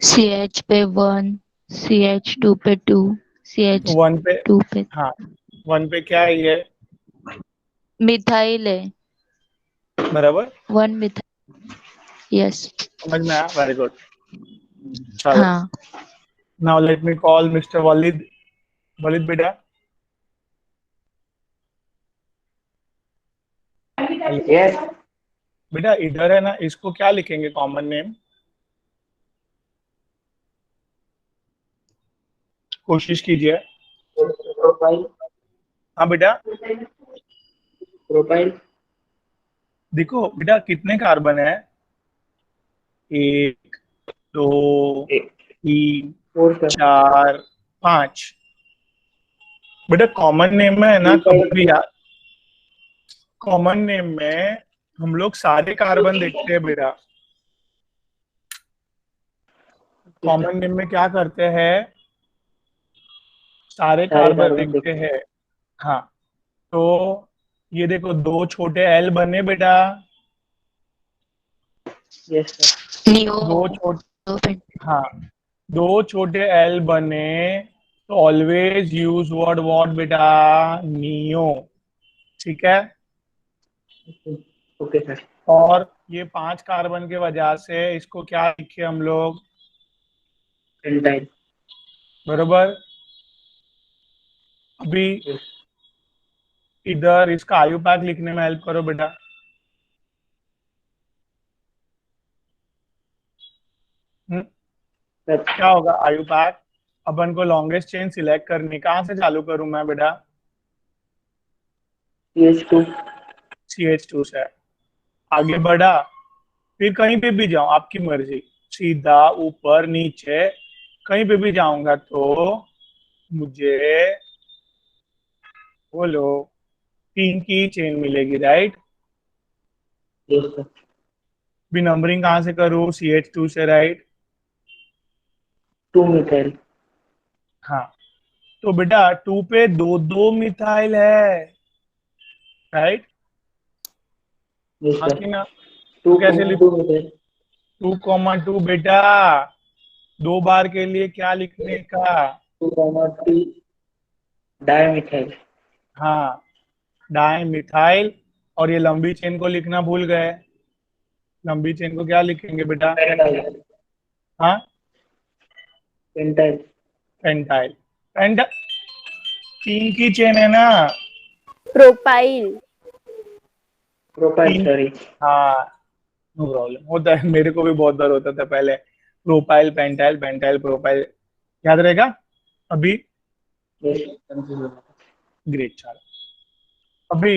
CH पे 1, CH2 पे 2, तो 1 पे, CH2 पे हाँ 1 पे क्या है ये? मिथाइल है। बराबर, 1 मिथाइल। यस। समझ में आया, वेरी गुड। चलो, हाँ now let me call mister Waleed. Waleed बेटा, हेलो। यस। बेटा इधर है ना, इसको क्या लिखेंगे कॉमन नेम? कोशिश कीजिए। प्रोफाइल। हाँ बेटा, प्रोफाइल। देखो बेटा कितने कार्बन है? 1 2 3 4 सर। 4 5। बेटा कॉमन नेम में है ना, कभी ब्यूटाइल। भी कॉमन नेम में हम लोग सारे कार्बन देखते हैं बेटा। कॉमन नेम में क्या करते हैं? सारे सारे कार्बन कार्बन देखते देखते हैं। हैं। हाँ, तो ये देखो 2 छोटे एल बने बेटा। Yes sir. नियो। दो छोटे, हाँ 2 छोटे एल बने, तो ऑलवेज यूज वर्ड व्हाट बेटा? नियो, ठीक है? Okay sir. और ये 5 कार्बन के वजह से इसको क्या लिखे हम लोग? पेंटाइल। बरोबर। अभी इधर इसका आयु पैक लिखने में हेल्प करो बेटा। क्या होगा आयु पैक? अपन को लॉन्गेस्ट चेन सिलेक्ट करनी, कहाँ से चालू करूं मैं बेटा? CH2 CH2 से। आगे बढ़ा, फिर कहीं पे भी जाऊं आपकी मर्जी, सीधा ऊपर नीचे कहीं पे भी जाऊंगा तो मुझे बोलो 3 की चेन मिलेगी, राइट? yes sir, भी नंबरिंग कहाँ से करूँ? CH2 से, राइट? 2 methyl, हाँ, तो बेटा 2 पे दो दो मिथाइल है, राइट? yes हाँ sir, कि ना? 2 तो कैसे लिख? 2 methyl, 2,2 बेटा, दो बार के लिए क्या लिखने का? 2 dimethyl, हाँ, डाई मिथाइल। और ये लंबी चेन को लिखना भूल गए, लंबी चेन को क्या लिखेंगे बेटा? pentyl, हाँ, pentyl, पेंटाइल। पेंट 3 की चेन है ना? प्रोपाइल। propyl, 3। sorry, हाँ, नो प्रॉब्लम, होता है, मेरे को भी बहुत बार होता था पहले। प्रोपाइल पेंटाइल, पेंटाइल प्रोपाइल, याद रहेगा अभी? yes confused. ग्रेट, चलो अभी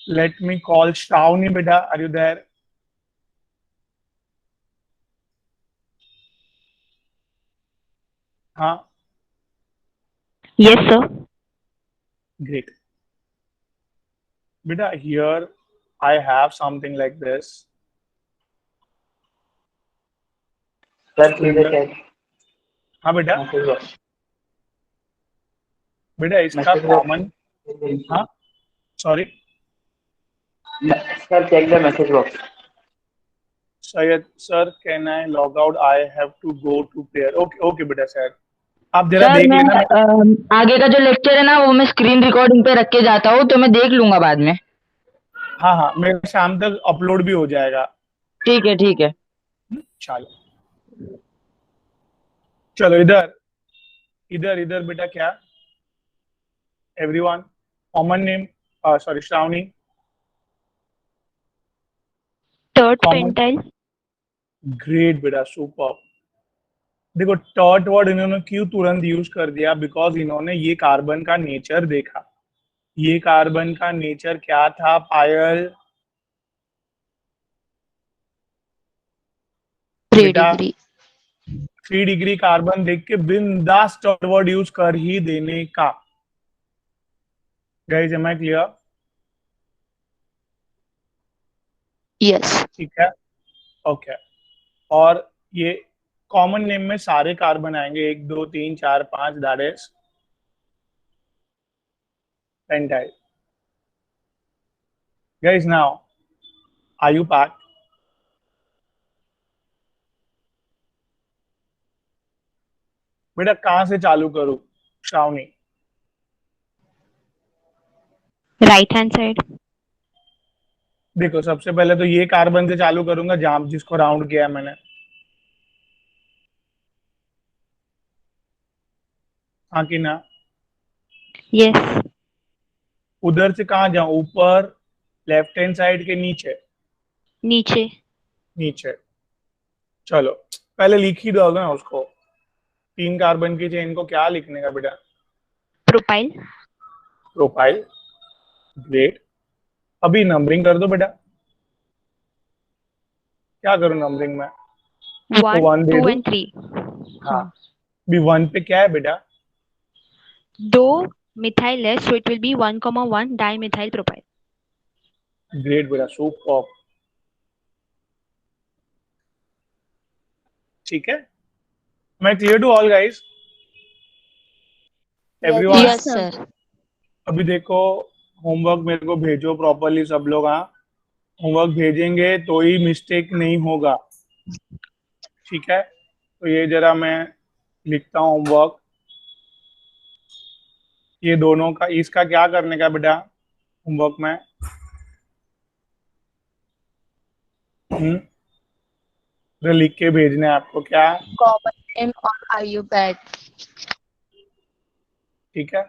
लेट मी कॉल श्रावणी बेटा, आर यू देयर? हाँ, Yes, sir. ग्रेट बेटा, here I have something like this. Sir please check हाँ बेटा, message box, बेटा इसका message कॉमन, box, हाँ sorry sir check the message box, Syed sir, can I log out? I have to go to prayer. Okay okay बेटा sir, आप जरा sir देख मैं लेना। आगे का जो लेक्चर है ना वो मैं स्क्रीन रिकॉर्डिंग पे रख के जाता हूँ, तो मैं देख लूंगा बाद में। हाँ हाँ, मेरे शाम तक अपलोड भी हो जाएगा। ठीक है, ठीक है। चलो चलो, इधर इधर इधर बेटा, क्या everyone common name? Sorry Shravani, third common. Pentyl. Great बेटा, सुपर। देखो टॉट वर्ड इन्होंने क्यों तुरंत यूज कर दिया? बिकॉज इन्होंने ये कार्बन का नेचर देखा। ये कार्बन का नेचर क्या था पायल? 3 बेटा डिग्री। 3 डिग्री कार्बन देख के बिंदास टॉट वर्ड यूज कर ही देने का। Guys, am I clear? Yes. ठीक है, ओके। और ये कॉमन नेम में सारे कार्बन आएंगे, 1 2 3 4 5, that is pentyl. Guys now, are you pack? बेटा कहाँ से चालू करूँ श्रावणी? Right hand side. देखो सबसे पहले तो ये कार्बन से चालू करूंगा जहां जिसको राउंड किया है मैंने। हाँ कि ना? यस। उधर से कहाँ जाऊं? ऊपर, लेफ्ट हैंड साइड के नीचे? नीचे। नीचे। चलो पहले लिख ही दो ना उसको। 3 कार्बन की चेन को क्या लिखने का बेटा? प्रोपाइल। प्रोपाइल। ग्रेट। अभी नंबरिंग कर दो बेटा। क्या करूं नंबरिंग में? 1 1 दे 2 दूं? एंड 3। हाँ, भी 1 पे क्या है बेटा? 2 मिथाइल है, so it will be 1,1 di methyl propyl. Great बेटा, सुपर। ठीक है, मैं clear to all guys? Everyone? Yes sir. अभी देखो, होमवर्क मेरे को भेजो प्रॉपरली सब लोग। हाँ, होमवर्क भेजेंगे तो ही मिस्टेक नहीं होगा, ठीक है? तो ये जरा मैं लिखता हूँ होमवर्क। ये दोनों का, इसका क्या करने का बेटा होमवर्क में? तो लिख के भेजना है आपको क्या? कॉमन नेम और आयु पैक। ठीक है,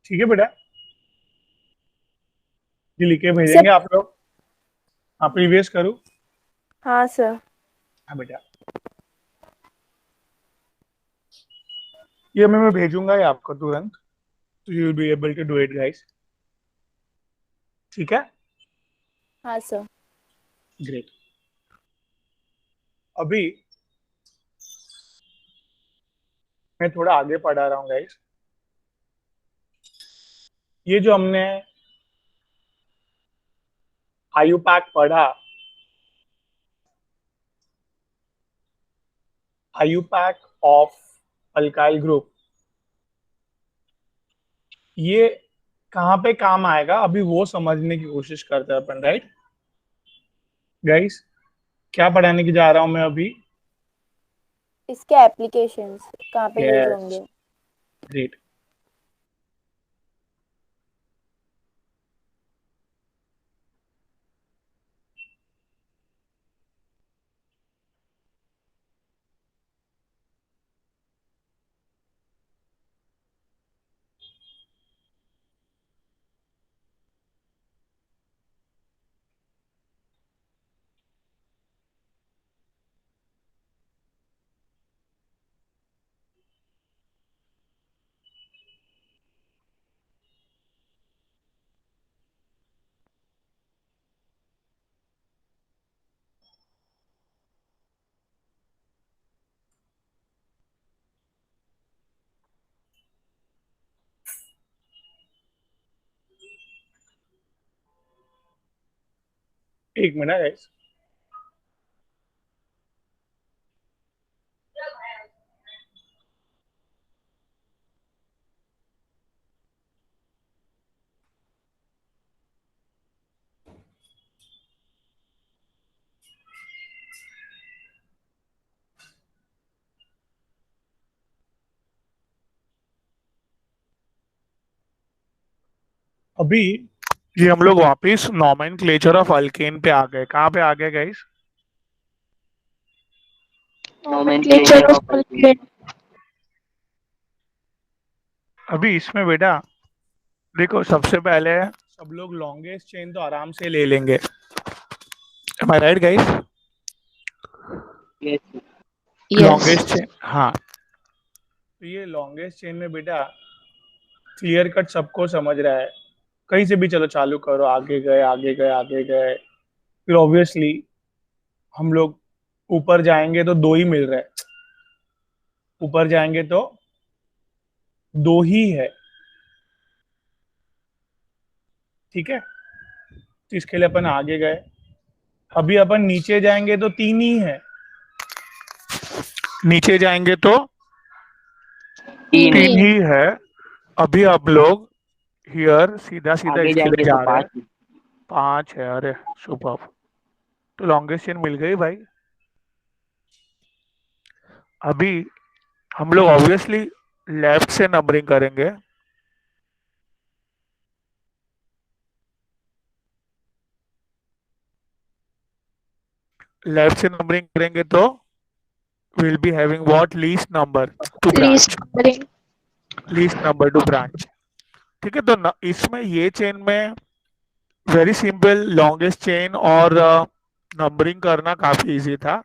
ठीक है बेटा, ये लिख के भेजेंगे सर। आप लोग। हाँ, प्रीवियस करूँ। हाँ सर। हाँ बेटा, ये मैं भेजूंगा ये आपको तुरंत, तो you will be able to do it guys. ठीक है, हाँ सर। ग्रेट। अभी मैं थोड़ा आगे पढ़ा रहा हूँ गाइस। ये जो हमने आयुपैक पढ़ा, आयुपैक ऑफ अल्काइल ग्रुप, ये कहाँ पे काम आएगा अभी वो समझने की कोशिश करते हैं अपन, राइट गाइस? क्या पढ़ाने की जा रहा हूँ मैं अभी? इसके एप्लीकेशंस कहाँ पे यूज यस, होंगे? ग्रेट। एक मिनट गाइस। अभी ये हम लोग वापिस नॉमेनक्लेचर ऑफ अल्केन पे आ गए। कहाँ पे आ गए गाइस? Nomenclature of alkane. अभी इसमें बेटा देखो, सबसे पहले सब लोग लॉन्गेस्ट चेन तो आराम से ले लेंगे। Am I right guys? Yes, sir. Yes. Longest chain, हाँ। तो ये लॉन्गेस्ट चेन में बेटा क्लियर कट सबको समझ रहा है, कहीं से भी चलो चालू करो, आगे गए आगे गए आगे गए, फिर ऑब्वियसली हम लोग ऊपर जाएंगे तो दो ही मिल रहे हैं, ऊपर जाएंगे तो दो ही है, ठीक है? तो इसके लिए अपन आगे गए। अभी अपन नीचे जाएंगे तो तीन ही है, नीचे जाएंगे तो तीन तीन ही है। अभी आप लोग हियर सीधा सीधा आगे इसके जाएंगे लिए तो जा रहे हैं, 5 पांच है। अरे सुपर, तो लॉन्गेस्ट चेन मिल गई भाई। अभी हम लोग ऑब्वियसली लेफ्ट से नंबरिंग करेंगे। लेफ्ट से नंबरिंग करेंगे तो will be having what? Least number two branch, least numbering. Least number two branch. ठीक है, तो इसमें ये चेन में वेरी सिंपल लॉन्गेस्ट चेन और नंबरिंग करना काफी इजी था।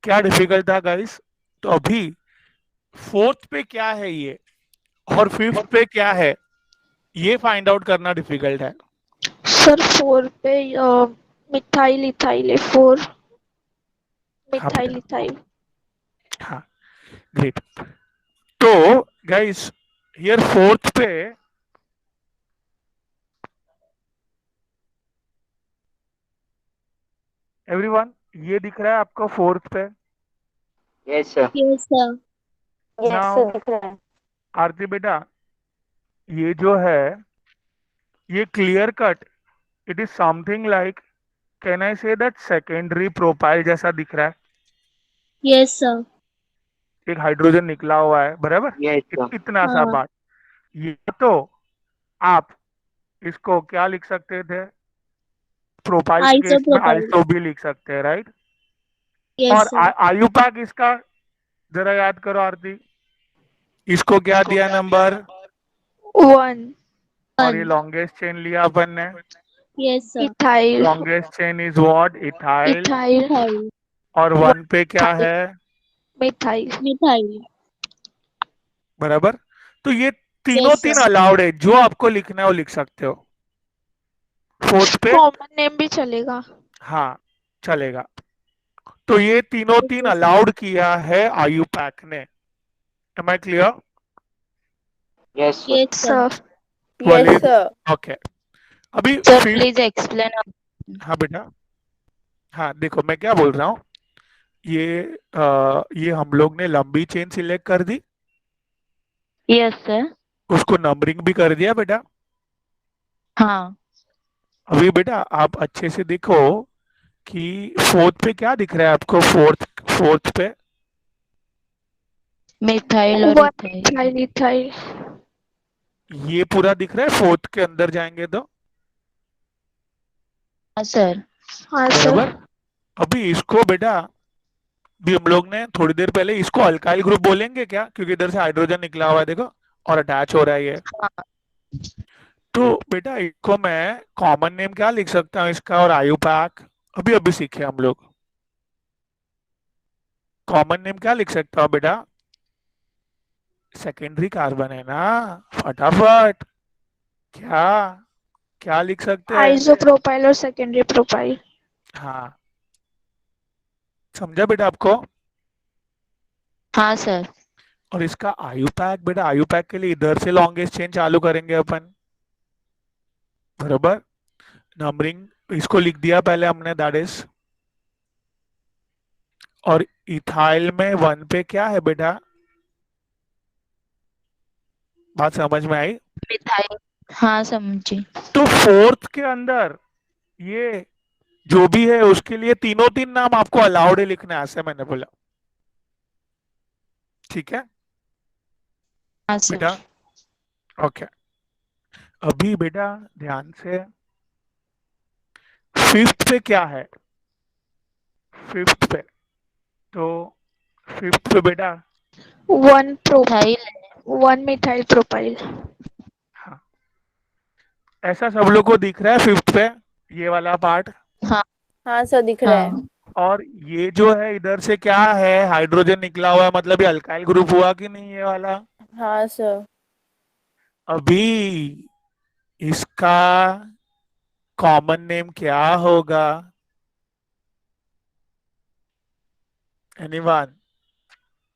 क्या डिफिकल्ट था गाइस? तो अभी फोर्थ पे क्या है ये और फिफ्थ पे क्या है, ये फाइंड आउट करना डिफिकल्ट है। सर 4 पे मिथाइल इथाइल है 4 हाँ मिथाइल बेटा, इथाइल। हाँ, ग्रेट। तो गाइस हियर फोर्थ पे एवरीवन, ये दिख रहा है आपको फोर्थ पे? Yes sir. Yes sir. Yes now sir दिख रहा है। आरती बेटा, ये जो है ये clear cut, it is something like, can I say that secondary propyl जैसा दिख रहा है। Yes sir. एक हाइड्रोजन निकला हुआ है, बराबर। Yes sir. इतना सा हाँ। बात। ये तो आप इसको क्या लिख सकते थे? प्रोपाइल के केस में आइसोप्रोपाइल। आइसो भी लिख सकते हैं, राइट? यस और सर। आयुपाक इसका जरा याद करो आरती, इसको क्या दिया नंबर? 1 और ये 1। लॉन्गेस्ट चेन लिया अपन ने। Yes sir. Ethyl longest chain is what? Ethyl. Ethyl methyl. और 1 पे क्या मिथाइल है? मिथाइल। मिथाइल। बराबर। तो ये तीनों यस तीन सर। अलाउड है, जो आपको लिखना है वो लिख सकते हो। फोर्थ पे कॉमन नेम भी चलेगा। हाँ चलेगा। तो ये तीनों तीन यस सर। अलाउड किया है आयुपैक ने। Am I clear? Yes sir. Yes sir. Sir Wali, yes sir. Okay. अभी सर फिफ्थ। Please explain. हाँ बेटा, हाँ देखो मैं क्या बोल रहा हूँ। ये हम लोग ने लंबी चेन सिलेक्ट कर दी, यस सर। उसको नंबरिंग भी कर दिया बेटा। हाँ। अभी बेटा आप अच्छे से देखो कि फोर्थ पे क्या दिख रहा है आपको? फोर्थ फोर्थ पे मिथाइल और 1 इथाइल। Methyl ethyl. ये पूरा दिख रहा है, फोर्थ के अंदर जाएंगे तो, हाँ सर। हाँ सर। बराबर। अभी इसको बेटा, भी हम लोग ने थोड़ी देर पहले इसको अल्काइल ग्रुप बोलेंगे क्या? क्योंकि इधर से हाइड्रोजन निकला हुआ है देखो, और अटैच हो रहा है ये। हाँ। तो बेटा इसको मैं कॉमन नेम क्या लिख सकता हूँ इसका? और आयुपैक अभी अभी सीखे हम लोग। कॉमन नेम क्या लिख सकता हूँ बेटा? सेकेंडरी कार्बन है ना, फटाफट। क्या क्या लिख सकते हैं? आइसोप्रोपाइल और सेकेंडरी प्रोपाइल। हाँ, समझा बेटा आपको? हाँ सर। और इसका आयुपैक बेटा, आयुपैक के लिए इधर से लॉन्गेस्ट चेन चालू करेंगे अपन, बराबर। नंबरिंग इसको लिख दिया पहले हमने, दैट इज। और इथाइल में 1 पे क्या है बेटा? बात समझ में आई? मिथाइल। हाँ समझी। तो फोर्थ के अंदर ये जो भी है उसके लिए तीनों तीन नाम आपको अलाउड है लिखना, ऐसे मैंने बोला। ठीक है हाँ सर। बेटा, ओके। अभी बेटा ध्यान से, फिफ्थ पे क्या है? फिफ्थ पे तो, फिफ्थ पे बेटा 1 प्रो मिथाइल। 1 methyl propyl. हाँ, ऐसा सब लोग को दिख रहा है फिफ्थ पे, ये वाला पार्ट। हाँ। हाँ सर दिख रहा है। हाँ। और ये जो है इधर से क्या है? हाइड्रोजन निकला हुआ है, मतलब ये अल्काइल ग्रुप हुआ कि नहीं ये वाला? हाँ सर। अभी इसका कॉमन नेम क्या होगा? एनीवन?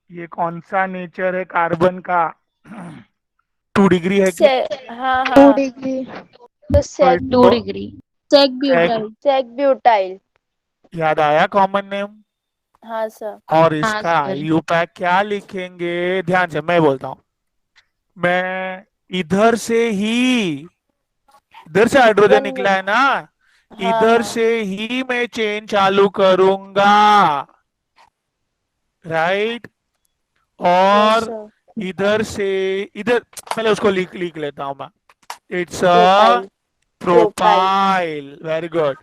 ये कौन सा नेचर है कार्बन का? 2 डिग्री है कि? से हाँ 2 हाँ। डिग्री। तो तो सेक 2 इसको डिग्री। सेक एक ब्यूटाइल। Sec butyl. याद आया कॉमन नेम? हाँ सर। और हाँ इसका सर। आईयूपैक क्या लिखेंगे? ध्यान से मैं बोलता हूं। मैं इधर से ही, इधर से हाइड्रोजन वन निकला मिनट। है ना, हाँ इधर हाँ। से ही मैं चेन चालू करूंगा, राइट। यस और सर। इधर से इधर, पहले उसको लिख लिख लेता हूं मैं। It's a propyl. Propyl. Propyl, very good.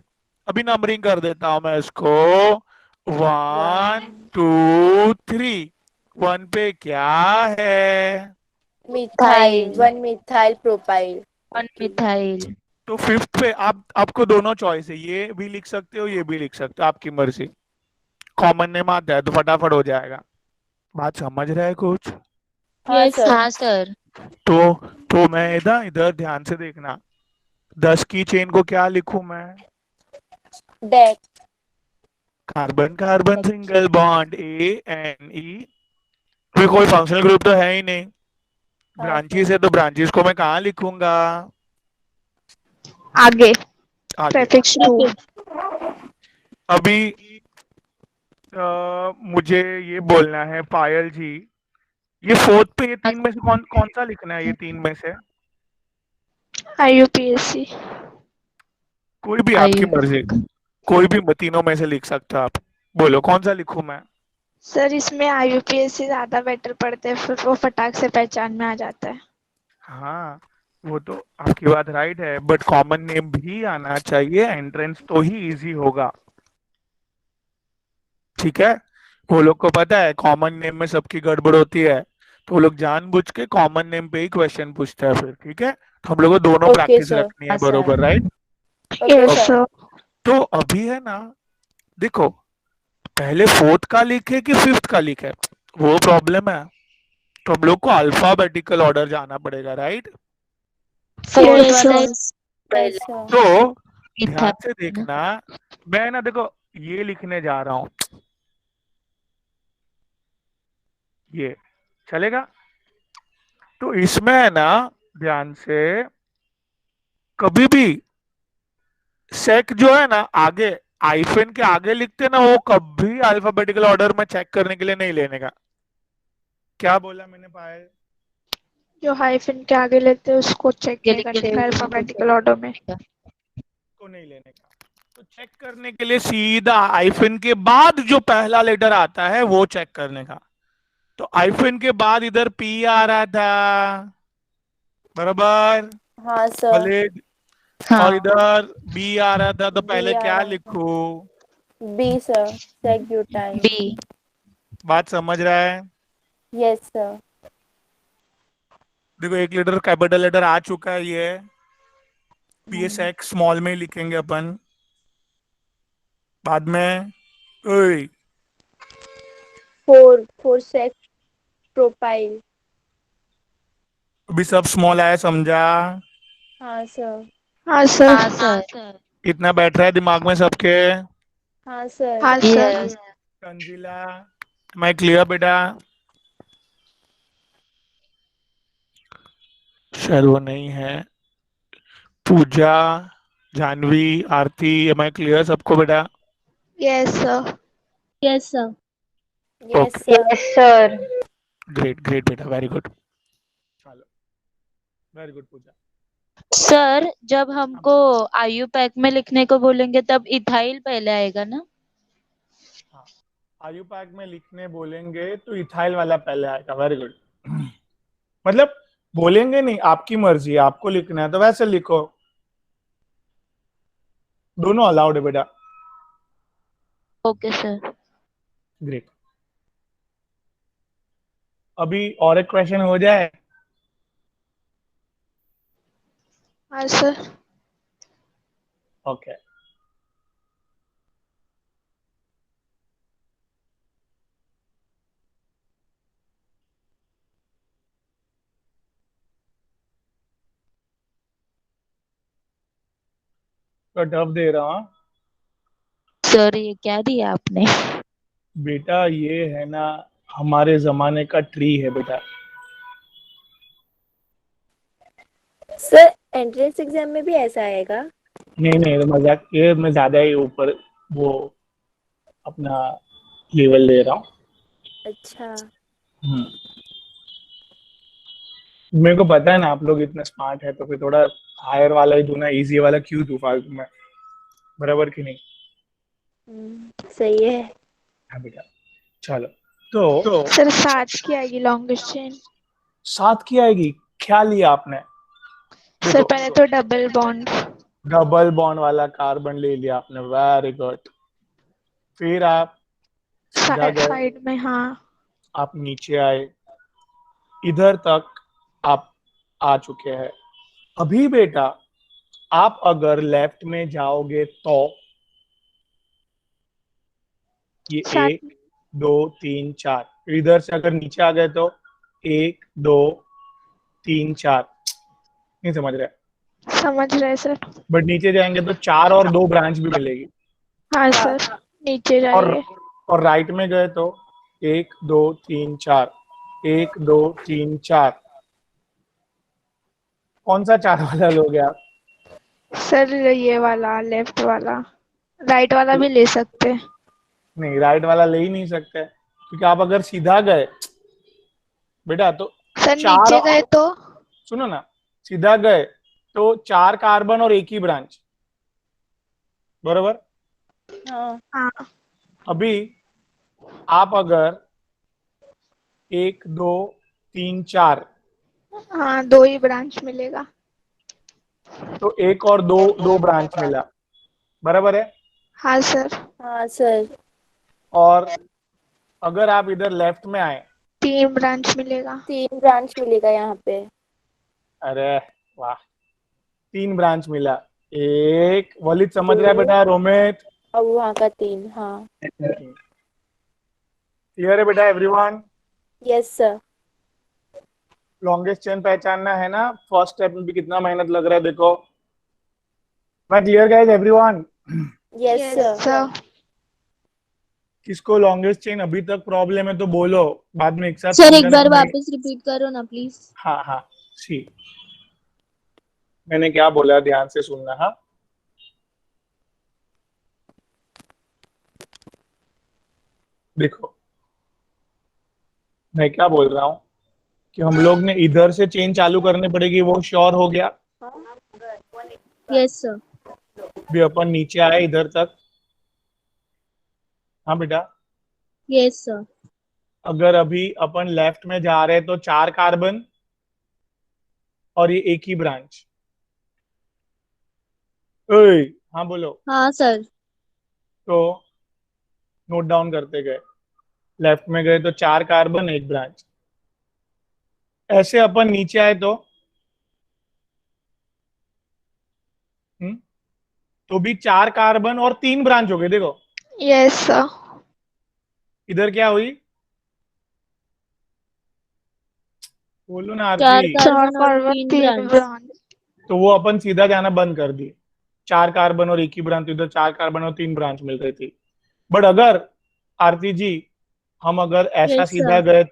अभी नंबरिंग कर देता हूं मैं इसको, 1 1 2 3। 1 पे क्या है? Methyl. Methyl. 1 methyl propyl. 1 okay. Methyl. तो फिफ्थ पे आप, आपको दोनों चॉइस है, ये भी लिख सकते हो ये भी लिख सकते हो, आपकी मर्जी। कॉमन नेम आता है तो फटाफट हो जाएगा। बात समझ रहा है कुछ? हाँ यस सर। हाँ सर। तो मैं इधर इधर ध्यान से देखना। 10 की चेन को क्या लिखूं मैं? Deck carbon carbon single bond ANE। फिर कोई फंक्शनल ग्रुप तो है ही नहीं, हाँ ब्रांचेस सर है तो ब्रांचेस को मैं कहाँ लिखूंगा? आगे आगे। Prefix two. अभी मुझे ये बोलना है पायल जी, ये फोर्थ पे ये तीन में से कौन कौन सा लिखना है? ये तीन में से IUPAC। कोई भी, आपकी आयु मर्जी, कोई भी तीनों में से लिख सकते हो आप। बोलो कौन सा लिखूं मैं? सर इसमें IUPAC ज्यादा बेटर पड़ते हैं, फिर वो फटाक से पहचान में आ जाता है। हाँ, वो तो आपकी बात राइट है, बट कॉमन नेम भी आना चाहिए, एंट्रेंस तो ही इजी होगा। ठीक है, वो लोग को पता है कॉमन नेम में सबकी गड़बड़ होती है, तो वो लोग जानबूझ के कॉमन नेम पे ही क्वेश्चन पूछते हैं फिर। ठीक है, तो हम लोग को दोनों ओके प्रैक्टिस सर रखनी है, सर बरोबर, right? Okay yes sir sir. तो अभी है ना, देखो, पहले फोर्थ का लिखे कि फिफ्थ का लिखे, वो प्रॉब्लम है। तो हम लोग को अल्फाबेटिकल ऑर्डर जाना पड़ेगा, राइट? फोर्थ यस वाला सर। यस पहला सर तो ध्यान से मिथाइल ना। देखना, मैं ना देखो ये लिखने जा रहा हूं, ये चलेगा? तो इसमें है ना, ध्यान से, कभी भी सेक जो है ना आगे, आइफन के आगे लिखते ना, वो कभी अल्फाबेटिकल ऑर्डर में चेक करने के लिए नहीं लेने का। क्या बोला मैंने पायल? जो हाइफन के आगे लेते हैं उसको चेक ये नहीं लिख के करने का देखो अल्फाबेटिकल ऑर्डर में। को नहीं लेने का। तो चेक करने के लिए सीधा आइफन के बाद जो पहला लेटर आता है वो चेक करने का। तो आइफन के बाद इधर पी आ रहा था, बराबर, हाँ सर भले, और हाँ इधर बी आ रहा था, तो बी पहले आ क्या रहा था लिखूं? बी सर सेक्यूटाइन बी बात समझ रहा है? यस सर देखो एक लेटर कैपिटल लेटर आ चुका है, ये PSX स्मॉल में ही लिखेंगे अपन बाद में। ओए, फोर फोर सेक प्रोपाइल अभी सब स्मॉल आया, समझा? हाँ सर हाँ सर। हाँ सर इतना बैठ रहा है दिमाग में सबके? हाँ सर हाँ सर। यस तंजीला, मैं क्लियर बेटा? शायद वो नहीं है। पूजा, जानवी, आरती, एम आई क्लियर सबको बेटा? Yes sir. Yes sir yes okay, sir sir great great बेटा, वेरी गुड। चलो, वेरी गुड पूजा। सर जब हमको आयु पैक में लिखने को बोलेंगे तब इथाइल पहले आएगा ना। हाँ, आयु पैक में लिखने बोलेंगे तो इथाइल वाला पहले आएगा, वेरी गुड। मतलब बोलेंगे नहीं, आपकी मर्जी है, आपको लिखना है तो वैसे लिखो, दोनों अलाउड है बेटा। Okay sir great. अभी और एक क्वेश्चन हो जाए। हाँ सर। ओके, तो टफ दे रहा हूँ सर ये क्या दिया आपने। बेटा, ये है ना हमारे जमाने का ट्री है बेटा। सर एंट्रेंस एग्जाम में भी ऐसा आएगा नहीं नहीं, तो मजाक, ये मैं ज्यादा ही ऊपर वो अपना लेवल ले रहा हूँ। अच्छा हम्म, मेरे को पता है ना आप लोग इतने स्मार्ट है, तो फिर थोड़ा हायर वाला ही दूं ना, इजी वाला क्यों दूं फालतू में, बराबर कि नहीं? सही है हाँ बेटा, चलो। तो सर 7 की आएगी लॉन्गेस्ट चेन। 7 की आएगी? क्या लिया आपने? सर देखो, पहले तो डबल बॉन्ड। डबल बॉन्ड वाला कार्बन ले लिया आपने, वेरी गुड। फिर आप सीधा गए, साइड में हाँ। आप नीचे आए, इधर तक आप आ चुके हैं। अभी बेटा आप अगर लेफ्ट में जाओगे तो ये 7। 1 2 3 4, इधर से अगर नीचे आ गए तो 1 2 3 4, नहीं समझ रहे? समझ रहे सर। बट नीचे जाएंगे तो 4 और 2 ब्रांच भी मिलेगी। हाँ सर, नीचे और जाइए। और राइट में गए तो 1 2 3 4, 1 2 3 4। कौन सा 4 वाला लोगे आप? सर ये वाला लेफ्ट वाला, राइट वाला भी ले सकते हैं। नहीं, राइट वाला ले ही नहीं सकते, क्योंकि आप अगर सीधा गए बेटा तो सर 4, नीचे गए तो? सुनो ना, सीधा गए तो 4 कार्बन और 1 ही ब्रांच, बरोबर। हाँ। हाँ। अभी आप अगर 1 2 3 4, हाँ, 2 ही ब्रांच मिलेगा। तो 1 और 2 2 ब्रांच मिला, बराबर है। हाँ सर। हाँ सर। और अगर आप इधर लेफ्ट में आए, 3 ब्रांच मिलेगा। 3 ब्रांच मिलेगा यहाँ पे। अरे वाह, 3 ब्रांच मिला। एक वलिद समझ रहा है बेटा, रोमित अब वहाँ का 3। हाँ। क्लियर है बेटा everyone? Yes sir. Longest chain पहचानना है ना, फर्स्ट स्टेप में भी कितना मेहनत लग रहा है देखो। मैं clear guys everyone? Yes yes sir. Sir. किसको लॉन्गेस्ट चेन अभी तक प्रॉब्लम है तो बोलो, बाद में एक साथ सर एक समझाने बार में- वापस रिपीट करो ना प्लीज। हाँ हाँ, सी मैंने क्या बोला, ध्यान से सुनना। हाँ, देखो मैं क्या बोल रहा हूँ कि हम लोग ने इधर से चेन चालू करनी पड़ेगी, वो श्योर हो गया। Yes sir. भी अपन नीचे आए इधर तक। हाँ बेटा, यस सर। अगर अभी अपन लेफ्ट में जा रहे हैं तो 4 कार्बन और ये 1 ही ब्रांच। ओए, हाँ बोलो। हाँ सर। तो नोट डाउन करते गए, लेफ्ट में गए तो 4 कार्बन 1 ब्रांच। ऐसे अपन नीचे आए तो भी 4 कार्बन और 3 ब्रांच हो गए। देखो यस सर। इधर क्या हुई, बोलो ना 4 आरती। 4 कार्बन और कार्बन 3 3 ब्रांच। ब्रांच। तो वो अपन सीधा जाना बंद कर दिए। 4 कार्बन और 1 ही ब्रांच, इधर 4 कार्बन और 3 ब्रांच मिल रही थी। बट अगर आरती जी हम अगर ऐसा यस सीधा सर। गए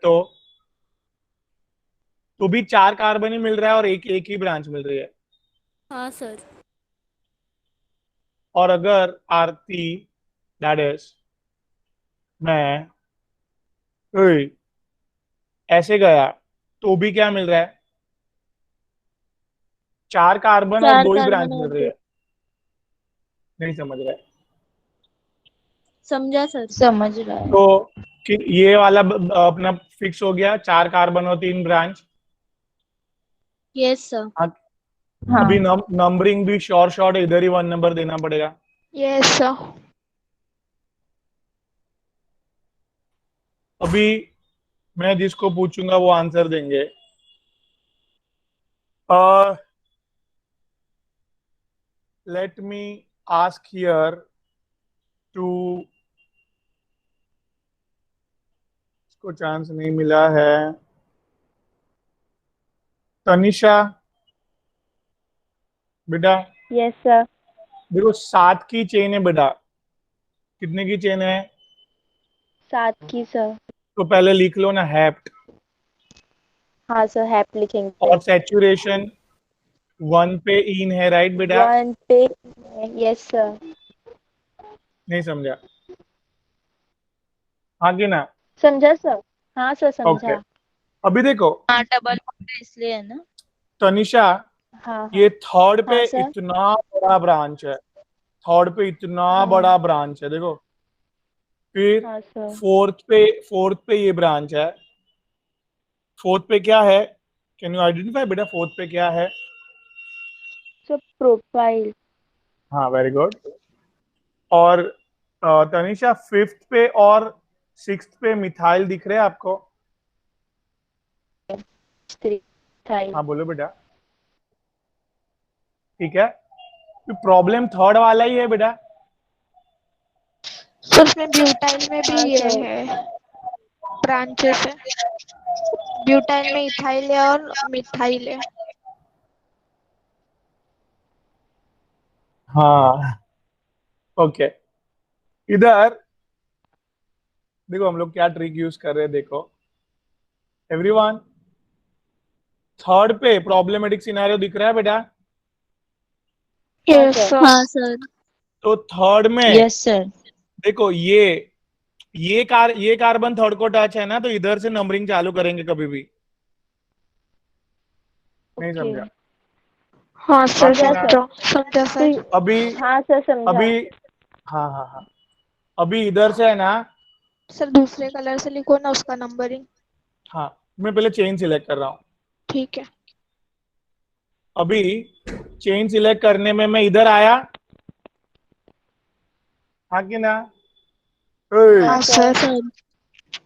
तो भी 4 कार्बन ही मिल रहा है और एक ही ब्रांच मिल रही है। हाँ सर। और अगर आरती दैट इज मैं ओए, ऐसे गया तो भी क्या मिल रहा है, 4 कार्बन और 4 2 ही ब्रांच कार्बन मिल और रही 2। है। नहीं समझ रहा है समझा सर। समझ रहा है। तो कि ये वाला अपना फिक्स हो गया, 4 कार्बन और 3 ब्रांच। Yes sir. हाँ। अभी नंबरिंग भी शॉर्ट इधर ही 1 नंबर देना पड़ेगा। Yes sir. अभी मैं जिसको पूछूंगा वो आंसर देंगे। Let me ask here too, इसको चांस नहीं मिला है। तनिषा बेटा, यस सर। देखो 7 की चेन है बेटा। कितने की चेन है? 7 की सर। तो पहले लिख लो ना हैप्ट। हाँ सर, हैप लिखेंगे। और सैचुरेशन 1 पे इन है, राइट बेटा? 1 पे। Yes sir. नहीं समझा? हाँ कि ना? समझा सर। हाँ सर, ओके, समझा। अभी देखो हाँ, डबल बॉन्ड इसलिए है ना। तनिषा, हाँ ये थर्ड पे हाँ सर। इतना बड़ा ब्रांच है, थर्ड पे इतना हाँ। बड़ा ब्रांच है देखो। फिर हाँ सर। फोर्थ पे ये ब्रांच है। फोर्थ पे क्या है, कैन यू आइडेंटिफाई बेटा फोर्थ पे क्या है? Sir profile. हाँ वेरी गुड। और तनिषा फिफ्थ पे और सिक्स्थ पे मिथाइल दिख रहे हैं आपको? थाई। हाँ बोलो बेटा। ठीक है, प्रॉब्लम थर्ड वाला ही है बेटा। सर उसमें ब्यूटाइल में भी हाँ ये सर। है, ब्रांचेस है। ब्यूटाइल में इथाइल है और मिथाइल है। हाँ ओके। इधर देखो हम लोग क्या ट्रिक यूज कर रहे हैं, देखो एवरीवन, थर्ड पे प्रॉब्लमेटिक सिनेरियो दिख रहा है बेटा? Yes sir. हाँ सर। तो थर्ड में यस सर। देखो ये कार्बन थर्ड को टच है ना, तो इधर से नंबरिंग चालू करेंगे कभी भी। नहीं ओके। समझा? हाँ सर बाकी ना समझा सर। तो अभी हाँ सर समझा। अभी हाँ हाँ हाँ, अभी इधर से है ना। सर दूसरे कलर से लिखो ना उसका नंबरिंग। हाँ मैं पहले चेन सिलेक्ट कर रहा हूँ। ठीक है। अभी चेन सिलेक्ट करने में मैं इधर आया, हाँ कि ना? हाँ सर। सर। सर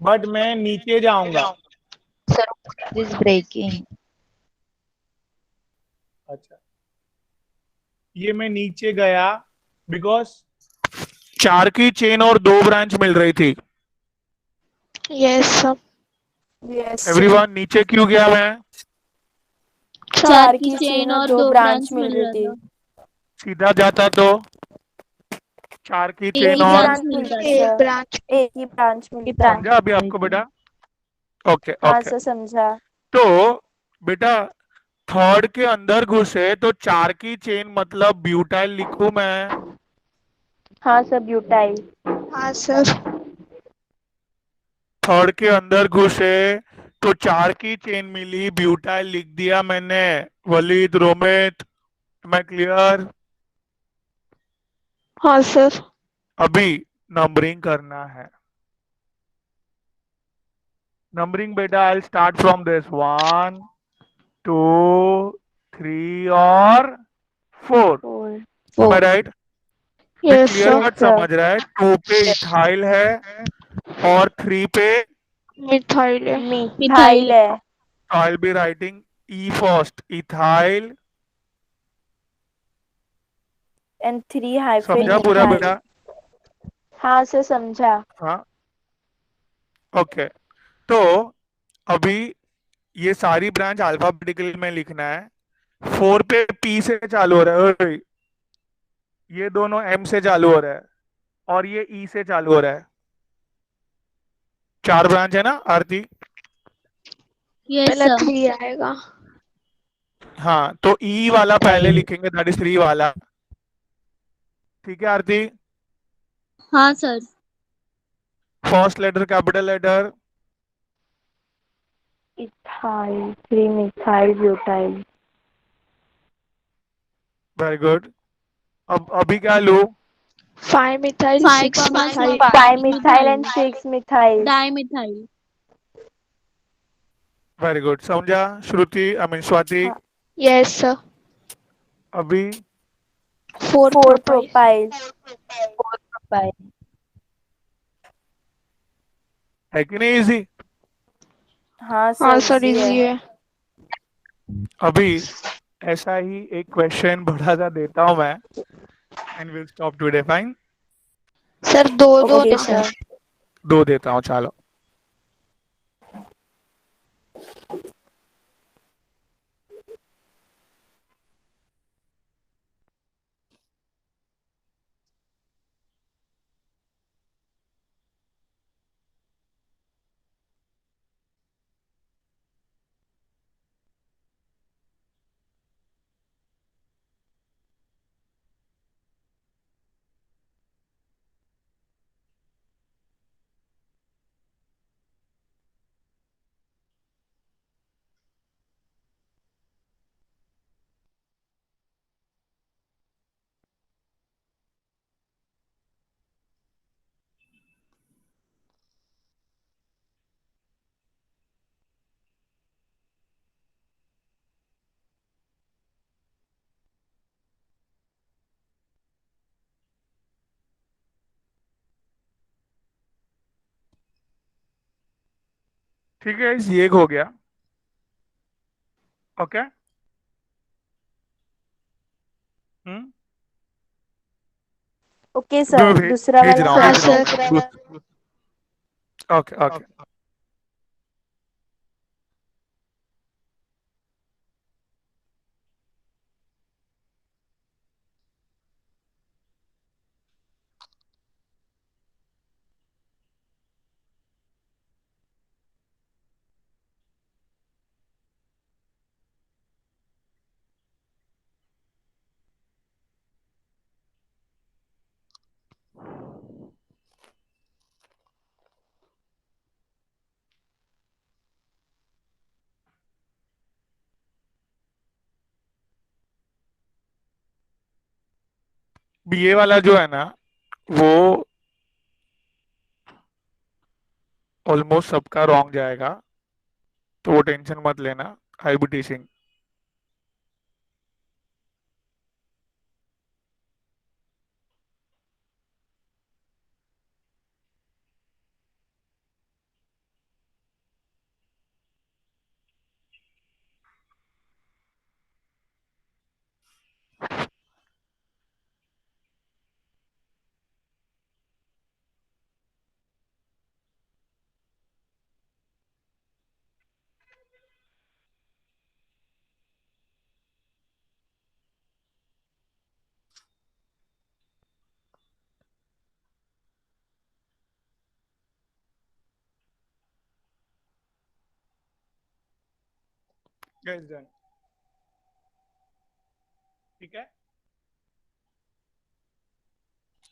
बट मैं नीचे जाऊंगा। Sir is breaking. अच्छा, ये मैं नीचे गया बिकॉज 4 की चेन और 2 ब्रांच मिल रही थी। Yes sir. Yes sir. Everyone, नीचे क्यों गया मैं? 4 की की चेन चेन और और 2 दो ब्रांच ब्रांच मिल मिल रही रहा थी। था। सीधा जाता तो 4 की एक चेन ही एक और ब्रांच ब्रांच मिलता मिलती था। एक सर। ब्रांच। एक ही ब्रांच मिलता। समझा अभी आपको बेटा? ओके हाँ ओके। सर समझा। तो बेटा थर्ड के अंदर घुसे तो 4 की चेन मतलब ब्यूटाइल लिखूं मैं? हाँ सर ब्यूटाइल। हाँ सर। थर्ड के अंदर घुसे तो 4 की चेन मिली, ब्यूटाइल लिख दिया मैंने। वलीद, रोमित, मैं क्लियर? हाँ सर। अभी नंबरिंग करना है। नंबरिंग बेटा आई स्टार्ट फ्रॉम दिस 1 2 3 और 4। फोर। मैं राइट? मैं यस क्लियर सर। कट समझ रहा है। 2 पे इथाइल है और 3 पे मिथाइल है। मिथाइल है। I'll be writing E first, ethyl। And 3 hyphen समझा पूरा इथाइल। बेटा? हाँ सर समझा। हाँ ओके। तो अभी ये सारी ब्रांच अल्फाबेटिकल में लिखना है। 4 पे P से चालू हो रहा है, ओए। ये दोनों M से चालू हो रहा है और ये E से चालू हो रहा है। 4 ब्रांच है ना आरती? यस पहला सर। 3 आएगा। हाँ तो E वाला पहले लिखेंगे, दैट इज 3 वाला। ठीक है आरती? हाँ sir. First letter capital letter. Ethyl 3 methyl butyl. Very good. अब अभी क्या लूँ? 5 methyl 6 methyl. 5 methyl and 6 methyl. Di methyl. Very good, समझा श्रुति, आई मीन स्वाति? हाँ। Yes sir. अभी 4 4 प्रोपाइल। प्रोपाइल। है कि नहीं इजी? हाँ हाँ सर सर इजी इजी है। है। अभी ऐसा ही एक क्वेश्चन बड़ा सा देता हूं मैं, and will stop today, fine? Sir दो दो ओके दो। सर। 2 देता हूं, चलो। ठीक है, ये एक हो गया। ओके। हम्म। ओके अभी मैं सर दूसरा भेज वाला रहा हूँ, हाँ भेज रहा सर। हूँ। Okay okay. बीए वाला जो है ना वो ऑलमोस्ट सबका रॉन्ग जाएगा, तो वो टेंशन मत लेना, आई बी टीचिंग। Guys done. ठीक है,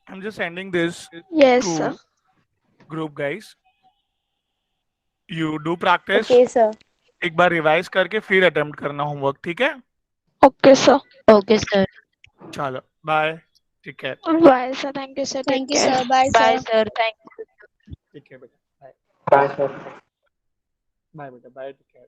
I'm just sending this Yes, to sir. group guys. You do practice, Okay, sir. एक बार रिवाइज करके फिर अटेम्प्ट करना होमवर्क, ठीक है? Okay, sir. Okay sir. चलो बाय, ठीक है, Bye, sir. Thank you, sir. Take Thank you, care. sir. Bye, bye sir. Sir, thank you. ठीक है बेटा, बाय बाय सर। बाय बेटा, बाय, ठीक है।